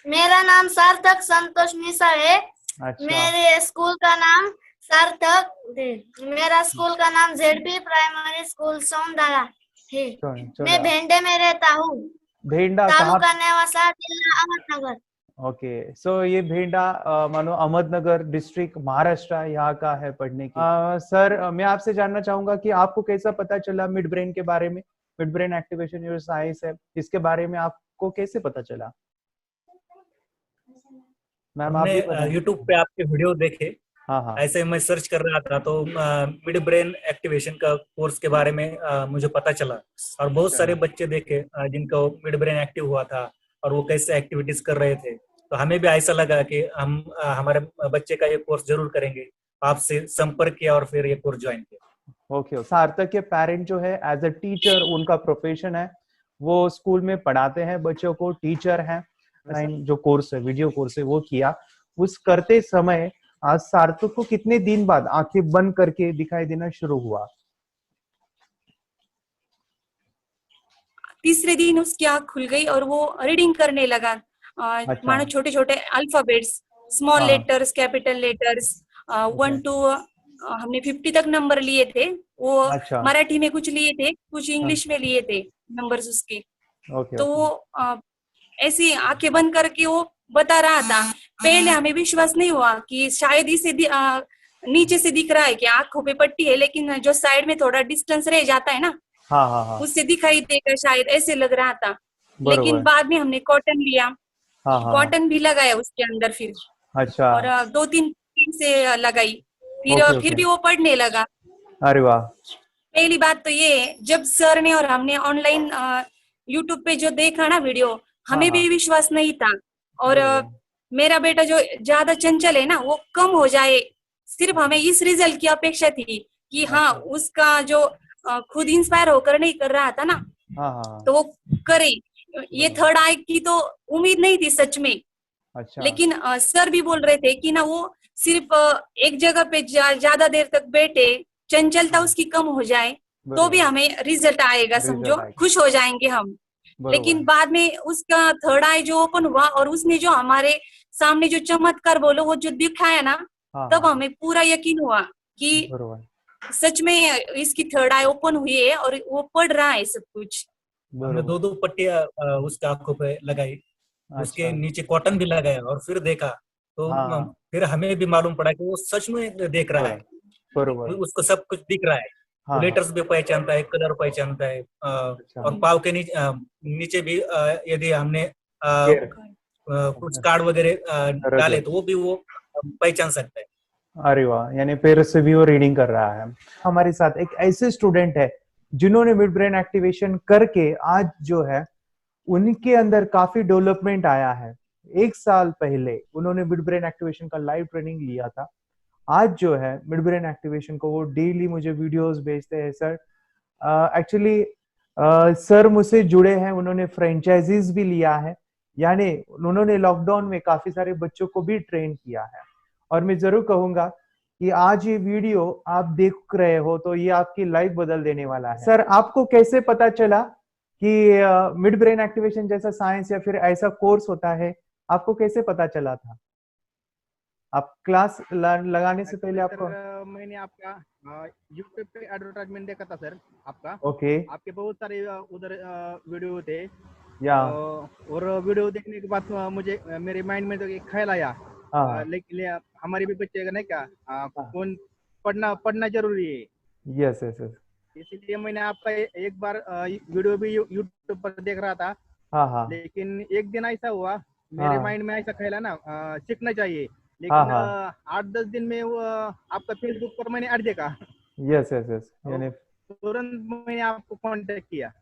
Speaker 6: मेरा नाम सार्थक संतोष मिश्रा है।
Speaker 1: अच्छा.
Speaker 6: मेरे स्कूल का नाम सार्थक, मेरा स्कूल का नाम जेडपी प्राइमरी स्कूल सोमदारा है। मैं भेंडे में रहता हूँ,
Speaker 1: भेंडा
Speaker 6: तालुका नेवासा, जिला अहमदनगर।
Speaker 1: ओके. सो ये भेंडा मानो अहमदनगर डिस्ट्रिक्ट महाराष्ट्र यहाँ का है पढ़ने की. सर मैं आपसे जानना चाहूंगा कि आपको कैसा पता चला मिड ब्रेन के बारे में. मिड ब्रेन एक्टिवेशन जो साइंस है इसके बारे में आपको कैसे पता चला? मैम आप
Speaker 8: यूट्यूब पे आपके वीडियो देखे.
Speaker 1: हाँ हाँ.
Speaker 8: ऐसे मैं सर्च कर रहा था तो मिड ब्रेन एक्टिवेशन का कोर्स के बारे में मुझे पता चला. और बहुत सारे बच्चे देखे जिनका मिड ब्रेन एक्टिव हुआ था और वो कैसे एक्टिविटीज कर रहे थे. तो हमें भी ऐसा लगा कि हम हमारे बच्चे का ये कोर्स जरूर करेंगे. आपसे संपर्क किया और फिर ये कोर्स ज्वाइन किया.
Speaker 1: ओके. सार्थक के पेरेंट जो है एज अ टीचर उनका प्रोफेशन है, वो स्कूल में पढ़ाते हैं बच्चों को, टीचर हैं. जो कोर्स है वीडियो कोर्स है वो किया. उस करते समय आज सार्थक को कितने दिन बाद आंखें बंद करके दिखाई देना शुरू हुआ?
Speaker 9: तीसरे दिन उसकी आंख खुल गई और वो रीडिंग करने लगा.
Speaker 1: अच्छा.
Speaker 9: मानो छोटे छोटे अल्फाबेट्स, स्मॉल
Speaker 1: हाँ.
Speaker 9: लेटर्स, कैपिटल लेटर्स, 1 to हमने 50 तक नंबर लिए थे. वो
Speaker 1: अच्छा.
Speaker 9: मराठी में कुछ लिए थे, कुछ इंग्लिश में लिए थे नंबर्स उसके.
Speaker 1: ओके.
Speaker 9: तो वो ऐसी आंखें बंद करके वो बता रहा था. पहले हमें विश्वास नहीं हुआ कि शायद इसे नीचे से दिख रहा है कि आंखों पे पट्टी है, लेकिन जो साइड में थोड़ा डिस्टेंस रह जाता है ना,
Speaker 1: हाँ हाँ हाँ.
Speaker 9: उससे दिखाई देगा शायद, ऐसे लग रहा था. लेकिन बाद में हमने कॉटन लिया.
Speaker 1: हाँ हाँ.
Speaker 9: कॉटन भी लगाया उसके अंदर फिर.
Speaker 1: अच्छा.
Speaker 9: और 2-3 दिन से लगाई. फिर भी वो पढ़ने लगा.
Speaker 1: अरे वाह.
Speaker 9: पहली बात तो ये, जब सर ने और हमने ऑनलाइन यूट्यूब पे जो देखा ना वीडियो, हमें भी विश्वास नहीं था. और मेरा बेटा जो ज्यादा चंचल है ना, वो कम हो जाए, सिर्फ हमें इस रिजल्ट की अपेक्षा थी कि हाँ उसका जो खुद इंस्पायर होकर नहीं कर रहा था ना, तो वो करे. ये थर्ड आई की तो उम्मीद नहीं थी सच में.
Speaker 1: अच्छा.
Speaker 9: लेकिन सर भी बोल रहे थे कि ना वो सिर्फ एक जगह पे ज्यादा देर तक बैठे, चंचलता उसकी कम हो जाए, तो भी हमें रिजल्ट आएगा, समझो खुश हो जाएंगे हम. लेकिन बाद में उसका थर्ड आई जो ओपन हुआ और उसने जो हमारे सामने जो चमत्कार बोलो वो जो दिखाया ना, तब हमें पूरा यकीन हुआ कि सच में इसकी थर्ड आई ओपन हुई है और वो पढ़ रहा है सब कुछ.
Speaker 8: हमने 2 पट्टियां उसके आंखों पे लगाई. उसके नीचे कॉटन भी लगाया और फिर देखा तो फिर हमें भी मालूम पड़ा कि वो सच में देख रहा है. उसको सब कुछ दिख रहा है. लेटर्स भी पहचानता है, कलर पहचानता है. और पाव के नीचे भी यदि हमने कुछ कार्ड वगैरह डाले तो वो भी वो पहचान सकता है.
Speaker 1: अरे वाह. यानी पैर से भी वो रीडिंग कर रहा है. हमारे साथ एक ऐसे स्टूडेंट है जिन्होंने मिड ब्रेन एक्टिवेशन करके आज जो है उनके अंदर काफी डेवलपमेंट आया है. 1 साल पहले उन्होंने मिड ब्रेन एक्टिवेशन का लाइव ट्रेनिंग लिया था. आज जो है मिड ब्रेन एक्टिवेशन को वो डेली मुझे वीडियोस भेजते हैं. सर एक्चुअली सर मुझसे जुड़े हैं, उन्होंने फ्रेंचाइजीज भी लिया है, यानी उन्होंने लॉकडाउन में काफी सारे बच्चों को भी ट्रेन किया है. और मैं जरूर कहूंगा कि आज ये वीडियो आप देख रहे हो तो ये आपकी लाइफ बदल देने वाला है. सर आपको कैसे पता चला कि मिड ब्रेन एक्टिवेशन जैसा साइंस या फिर ऐसा कोर्स होता है, आपको कैसे पता चला था? आप क्लास लगाने से पहले आपको?
Speaker 10: सर मैंने आपका यूट्यूब पे एडवर्टाइजमेंट देखा था सर आपका।
Speaker 1: ओके।
Speaker 10: आपके बहुत सारे उधर वीडियो थे
Speaker 1: या
Speaker 10: और वीडियो देखने के बाद मुझे मेरे माइंड में तो एक ख्याल आया,
Speaker 1: हाँ
Speaker 10: लेकिन हमारे भी बच्चे का नहीं क्या कौन पढ़ना जरूरी है,
Speaker 1: यस यस यस
Speaker 10: इसीलिए मैंने आपका एक बार वीडियो भी यूट्यूब पर देख रहा था।
Speaker 1: हाँ हाँ
Speaker 10: लेकिन एक दिन ऐसा हुआ मेरे
Speaker 1: हाँ
Speaker 10: माइंड में ऐसा ख्याल है ना सीखना चाहिए,
Speaker 1: हाँ
Speaker 10: लेकिन
Speaker 1: हाँ
Speaker 10: 8-10 दिन में वो आपका फेसबुक पर मैंने ऐड देखा,
Speaker 1: यस यस यस यानी
Speaker 10: तुरंत मैंने आपको कांटेक्ट किया।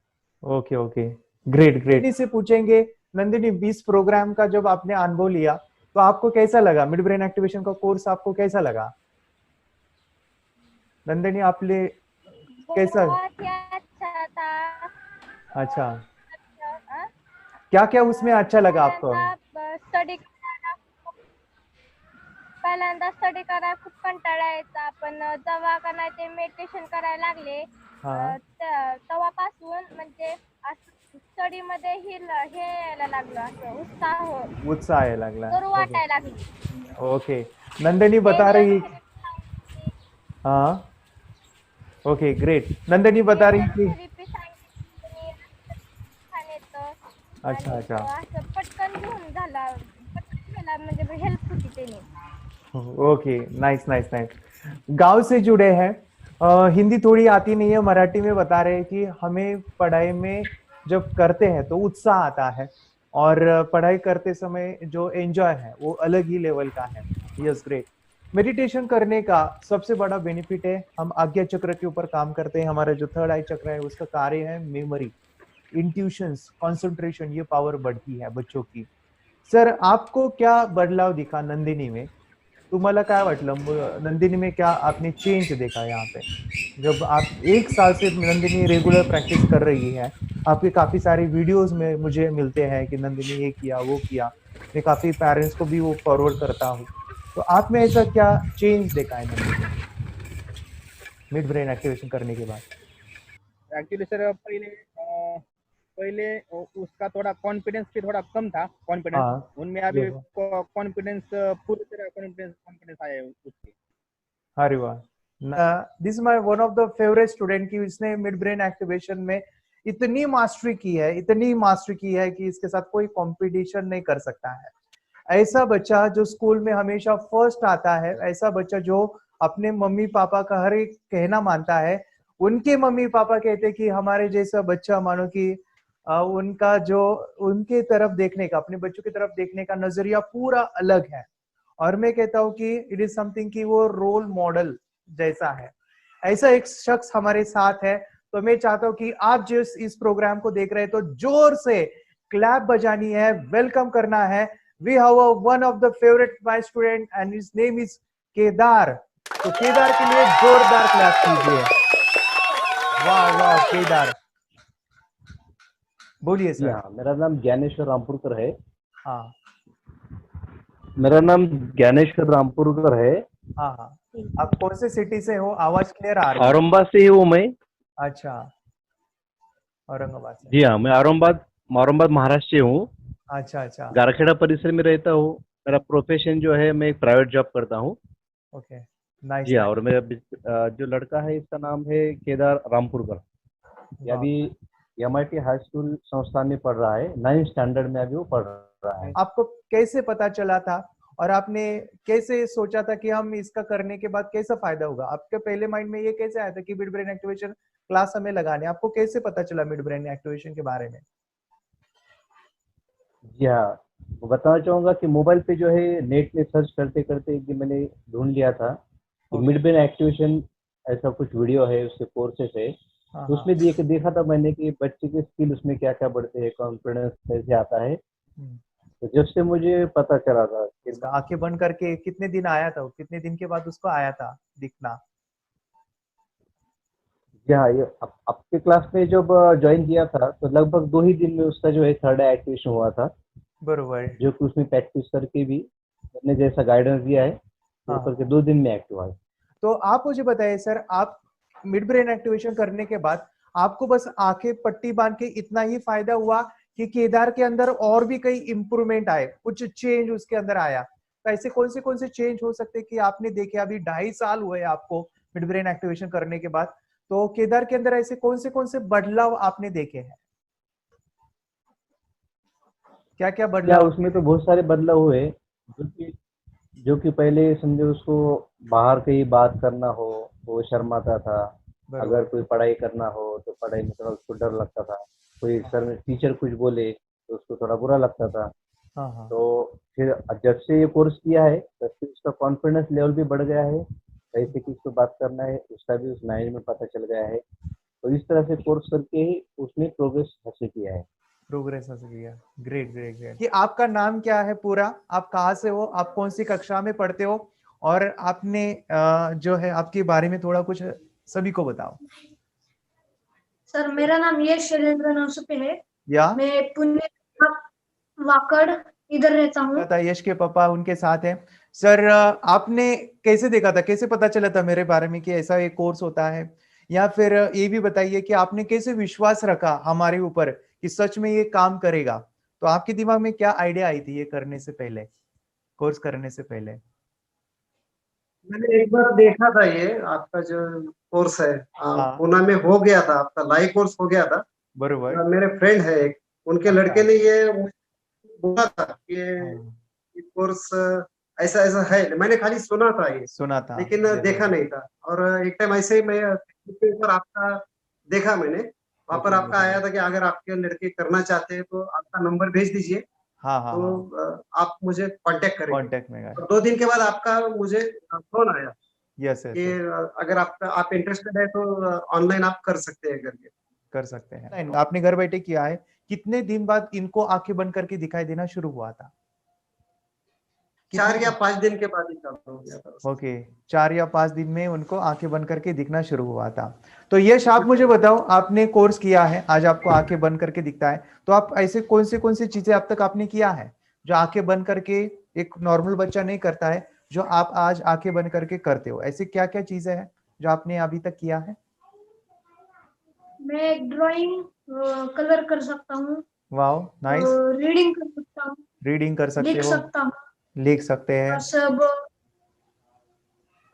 Speaker 1: Okay okay great great. से पूछेंगे नंदिनी, 20 प्रोग्राम का जब आपने अनुभव लिया तो आपको कैसा लगा? मिड ब्रेन एक्टिवेशन का कोर्स आपको कैसा लगा? नंदिनी आपने कैसा?
Speaker 6: बहुत ही अच्छा था।
Speaker 1: अच्छा, क्या क्या उसमें अच्छा लगा आपको?
Speaker 6: पहिल्यांदा स्टडी करायला खूप कंटाळा यायचा, पण जेव्हा का नाही ते मेडिटेशन करायला लागले
Speaker 1: हाँ
Speaker 6: तेव्हापासून म्हणजे स्टडी मध्ये हे यायला लागलं, असं
Speaker 1: उत्साह यायला लागला।
Speaker 6: करू वाटायला लागली।
Speaker 1: ओके नंदिनी बता रही, हाँ ओके ग्रेट। नंदिनी बता रही थी, अच्छा अच्छा
Speaker 6: असं पटकन घेऊन झाला, पटकन केला, म्हणजे हेल्प होती त्याने।
Speaker 1: Okay nice nice nice. गांव से जुड़े हैं, हिंदी थोड़ी आती नहीं है, मराठी में बता रहे हैं कि हमें पढ़ाई में जब करते हैं तो उत्साह आता है और पढ़ाई करते समय जो एंजॉय है वो अलग ही लेवल का है। Yes great. मेडिटेशन करने का सबसे बड़ा बेनिफिट है, हम आज्ञा चक्र के ऊपर काम करते हैं। हमारा जो थर्ड आई चक्र है उसका कार्य है मेमोरी, इंट्यूशंस, कंसंट्रेशन, ये पावर बढ़ती है बच्चों की। सर आपको क्या बदलाव दिखा नंदिनी में? तुम्हाला काय वाटलं नंदिनी में, क्या आपने चेंज देखा यहाँ पे? जब आप 1 साल से नंदिनी रेगुलर प्रैक्टिस कर रही है, आपके काफी सारे वीडियोस में मुझे मिलते हैं कि नंदिनी ये किया वो किया, मैं काफी पेरेंट्स को भी वो फॉरवर्ड करता हूँ, तो आप में ऐसा क्या चेंज देखा है नंदिनी मिड ब्रेन एक्टिवेशन करने के बाद?
Speaker 10: एक्चुअली सर पहले उसका थोड़ा कॉन्फिडेंस भी थोड़ा कम था, कॉन्फिडेंस
Speaker 1: हाँ
Speaker 10: उनमें अभी कॉन्फिडेंस पूरी तरह कॉन्फिडेंस आया है उसके।
Speaker 1: अरे वाह, this my one of the favourite student की इसने मिड ब्रेन एक्टिवेशन में इतनी मास्टरी की है, इतनी मास्टरी की है कि इसके साथ कोई कंपटीशन नहीं कर सकता है। ऐसा बच्चा जो स्कूल में हमेशा फर्स्ट आता है, ऐसा बच्चा जो अपने मम्मी पापा का हर एक कहना मानता है, उनके मम्मी पापा कहते कि हमारे जैसा बच्चा, मानो कि उनका जो उनके तरफ देखने का, अपने बच्चों की तरफ देखने का नजरिया पूरा अलग है। और मैं कहता हूँ कि इट इज समथिंग कि वो रोल मॉडल जैसा है। ऐसा एक शख्स हमारे साथ है, तो मैं चाहता हूँ कि आप जिस इस प्रोग्राम को देख रहे हैं तो जोर से क्लैप बजानी है, वेलकम करना है। We have one of the favourite my student and his name is Kedar. तो केदार के लिए जोरदार क्लैप कीजिए। वाह वाह केदार, बोलिए सर।
Speaker 11: मेरा नाम ज्ञानेश्वर रामपुरकर है।
Speaker 1: हाँ
Speaker 11: मेरा नाम ज्ञानेश्वर रामपुरकर है।
Speaker 1: हाँ हाँ, आप कौन से सिटी से हो? आवाज क्लियर आ रही है?
Speaker 11: औरंगाबाद से ही हूँ मैं।
Speaker 1: अच्छा, औरंगाबाद से।
Speaker 11: जी हाँ, मैं औरंगाबाद महाराष्ट्र से हूँ।
Speaker 1: अच्छा अच्छा,
Speaker 11: गारखेड़ा परिसर में रहता हूँ। मेरा प्रोफेशन जो है, मैं एक प्राइवेट जॉब करता हूँ।
Speaker 1: Okay nice.
Speaker 11: जी हाँ, और मेरा जो लड़का है इसका नाम है केदार रामपुरकर। ये अभी MIT हाई स्कूल संस्थान में पढ़ रहा है, 9th स्टैंडर्ड में अभी वो पढ़ रहा है।
Speaker 1: आपको कैसे पता चला था और आपने कैसे सोचा था कि हम इसका करने के बाद कैसा फायदा होगा? आपके पहले माइंड में ये कैसे आया था कि मिड ब्रेन एक्टिवेशन क्लास हमें लगाने? आपको कैसे पता चला मिड ब्रेन एक्टिवेशन के बारे में?
Speaker 11: जी हाँ, मैं बताना चाहूंगा कि मोबाइल पे जो है नेट में सर्च करते करते एक दिन मैंने ढूंढ लिया था कि मिड ब्रेन एक्टिवेशन ऐसा कुछ वीडियो है, उसके कोर्सेस है। तो उसमें देखा था मैंने कि बच्चे के स्किल उसमें क्या क्या बढ़ते हैं, कॉन्फिडेंस कैसे आता है। तो जब से मुझे पता चला था कि
Speaker 1: आंखें बंद करके कितने दिन आया था, कितने दिन के बाद उसको आया था दिखना?
Speaker 11: जी हाँ, ये आपके क्लास में जब ज्वाइन किया था तो लगभग 2 ही दिन में उसका जो है थर्ड आई एक्टिवेशन हुआ था।
Speaker 1: बरोबर,
Speaker 11: जो कि उसमें प्रैक्टिस करके भी मैंने जैसा गाइडेंस दिया है वो करके 2 दिन में एक्टिव हुआ।
Speaker 1: तो आप मुझे बताइए सर, आप मिड ब्रेन एक्टिवेशन करने के बाद
Speaker 2: आपको बस आंखें पट्टी बांध के इतना ही फायदा हुआ कि केदार के अंदर और भी कई इंप्रूवमेंट आए, कुछ चेंज उसके अंदर आया? तो ऐसे कौन से चेंज हो सकते कि आपने देखे? अभी 2.5 साल हुए आपको मिड ब्रेन एक्टिवेशन करने के बाद, तो केदार के अंदर ऐसे कौन से बदलाव आपने देखे हैं? क्या क्या बदलाव?
Speaker 11: उसमें तो बहुत सारे बदलाव हुए, जो कि पहले समझो उसको बाहर कहीं बात करना हो वो शर्माता था, अगर कोई पढ़ाई करना हो तो पढ़ाई में थोड़ा उसको डर लगता था, कोई सर में टीचर कुछ बोले तो उसको थोड़ा बुरा लगता था। तो फिर जब से ये कोर्स किया है तब से उसका कॉन्फिडेंस लेवल भी बढ़ गया है, कैसे किसको बात करना है उसका भी उस नाइज में पता चल गया है। तो इस तरह से कोर्स करके ही उसने प्रोग्रेस हासिल किया है।
Speaker 2: Great great great. कि आपका नाम क्या है पूरा, आप कहाँ से हो, आप कौन सी कक्षा में पढ़ते हो, और आपने जो है आपके बारे में थोड़ा कुछ सभी को बताओ।
Speaker 5: सर मेरा नाम यश शैलेंद्र नौसुपे है, मैं पुणे वाकड़ इधर रहता हूँ।
Speaker 2: यश के पापा उनके साथ हैं। सर आपने कैसे देखा था, कैसे पता चला था मेरे बारे में कि ऐसा एक कोर्स होता है, या फिर ये भी बताइए कि आपने कैसे विश्वास रखा हमारे ऊपर कि सच में ये काम करेगा? तो आपके दिमाग में क्या आइडिया आई थी ये करने से पहले, कोर्स करने से पहले?
Speaker 12: मैंने एक बार देखा था ये आपका जो कोर्स है, पुणे में हो गया था, आपका लाइव कोर्स हो गया था।
Speaker 2: बरोबर।
Speaker 12: मेरे फ्रेंड है एक, उनके लड़के ने ये बोला था कि ये कोर्स ऐसा ऐसा है। मैंने खाली सुना था, लेकिन देखा नहीं था। और एक टाइम ऐसे ही मैं ऊपर आपका देखा, मैंने वहाँ पर आपका आया था कि अगर आपके लड़के करना चाहते हैं तो आपका नंबर भेज दीजिए, तो आप मुझे कांटेक्ट करेंगे। और 2 दिन के बाद आपका मुझे फोन आया कि अगर आप इंटरेस्टेड है तो ऑनलाइन आप कर सकते हैं।
Speaker 2: आपने घर बैठे किया है। कितने दिन बाद इनको आंखें बंद करके दिखाई देना शुरू हुआ था?
Speaker 12: 4 या 5 दिन के बाद ही चालू हो गया था।
Speaker 2: ओके, 4 या 5 दिन में उनको आंखें बंद करके दिखना शुरू हुआ था। तो यश आप मुझे बताओ, आपने कोर्स किया है, आज आपको आंखें बंद करके दिखता है, तो आप ऐसे कौन सी चीजें अब तक आपने किया है जो आंखें बंद करके एक नॉर्मल बच्चा नहीं करता है, जो आप आज आंखें बंद करके करते हो? ऐसी क्या क्या चीजें हैं जो आपने अभी तक किया है?
Speaker 5: मैं ड्राइंग कलर कर सकता हूँ।
Speaker 2: Wow, nice.
Speaker 5: रीडिंग कर सकता हूँ।
Speaker 2: रीडिंग कर सकते हो,
Speaker 5: लिख सकता
Speaker 2: हैं,
Speaker 5: सब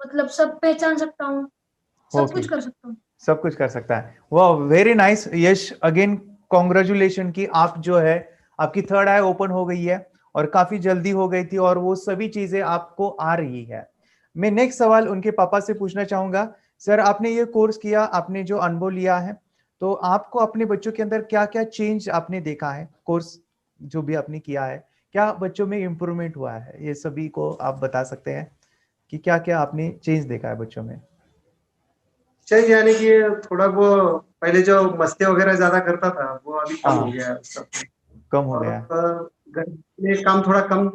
Speaker 5: मतलब सब पहचान सकता हूँ, सब कुछ कर सकता हूँ।
Speaker 2: सब कुछ कर सकता है। वाह, वेरी नाइस यश, अगेन कॉन्ग्रेचुलेशन की आप जो है आपकी थर्ड आई ओपन हो गई है और काफी जल्दी हो गई थी, और वो सभी चीजें आपको आ रही है। मैं नेक्स्ट सवाल उनके पापा से पूछना चाहूंगा। सर आपने ये कोर्स किया, आपने जो अनुभव लिया है, तो आपको अपने बच्चों के अंदर क्या क्या चेंज आपने देखा है? कोर्स जो भी आपने किया है, क्या बच्चों में इम्प्रूवमेंट हुआ है? ये सभी को आप बता सकते हैं कि क्या क्या आपने चेंज देखा है बच्चों में?
Speaker 12: चेंज यानी कि थोड़ा वो पहले जो मस्ती वगैरह ज्यादा करता था वो अभी कम हो गया है।
Speaker 2: कम हो गया।
Speaker 12: घर में काम थोड़ा कम,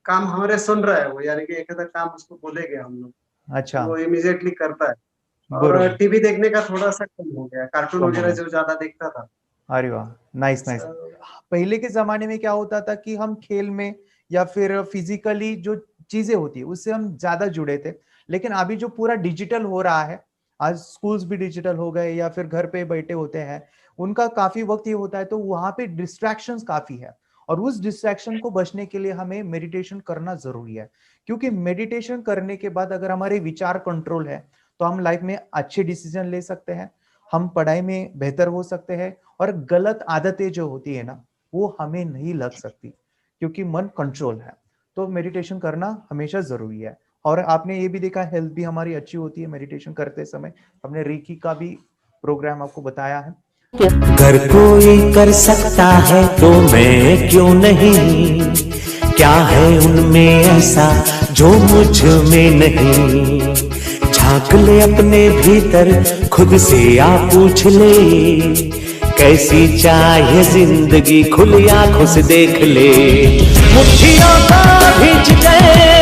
Speaker 12: काम हमारे सुन रहा है वो, यानी कि एक आधा काम उसको बोलेंगे हम लोग,
Speaker 2: अच्छा,
Speaker 12: वो इमीडिएटली करता है। और टीवी देखने का थोड़ा सा कम हो गया, कार्टून वगैरह जो ज्यादा देखता था।
Speaker 2: अरे वाह, नाइस नाइस। पहले के जमाने में क्या होता था कि हम खेल में या फिर फिजिकली जो चीजें होती है उससे हम ज्यादा जुड़े थे, लेकिन अभी जो पूरा डिजिटल हो रहा है, आज स्कूल्स भी डिजिटल हो गए या फिर घर पे बैठे होते हैं, उनका काफी वक्त ये होता है, तो वहां पे डिस्ट्रैक्शंस काफी है, और उस डिस्ट्रैक्शन को बचने के लिए हमें मेडिटेशन करना जरूरी है। क्योंकि मेडिटेशन करने के बाद अगर हमारे विचार कंट्रोल है तो हम लाइफ में अच्छे डिसीजन ले सकते हैं, हम पढ़ाई में बेहतर हो सकते हैं, और गलत आदतें जो होती है ना वो हमें नहीं लग सकती, क्योंकि मन कंट्रोल है। तो मेडिटेशन करना हमेशा जरूरी है। और आपने ये भी देखा, हेल्थ भी हमारी अच्छी होती है मेडिटेशन करते समय। हमने रेकी का भी प्रोग्राम आपको बताया है।
Speaker 13: अगर कोई कर सकता है तो मैं क्यों नहीं, क्या है उनमें ऐसा जो मुझ में नहीं। झांक ले अपने भीतर, खुद से आ पूछ ले, कैसी चाहे जिंदगी खुली आंखों से देख ले। मुट्ठियों का भींच गए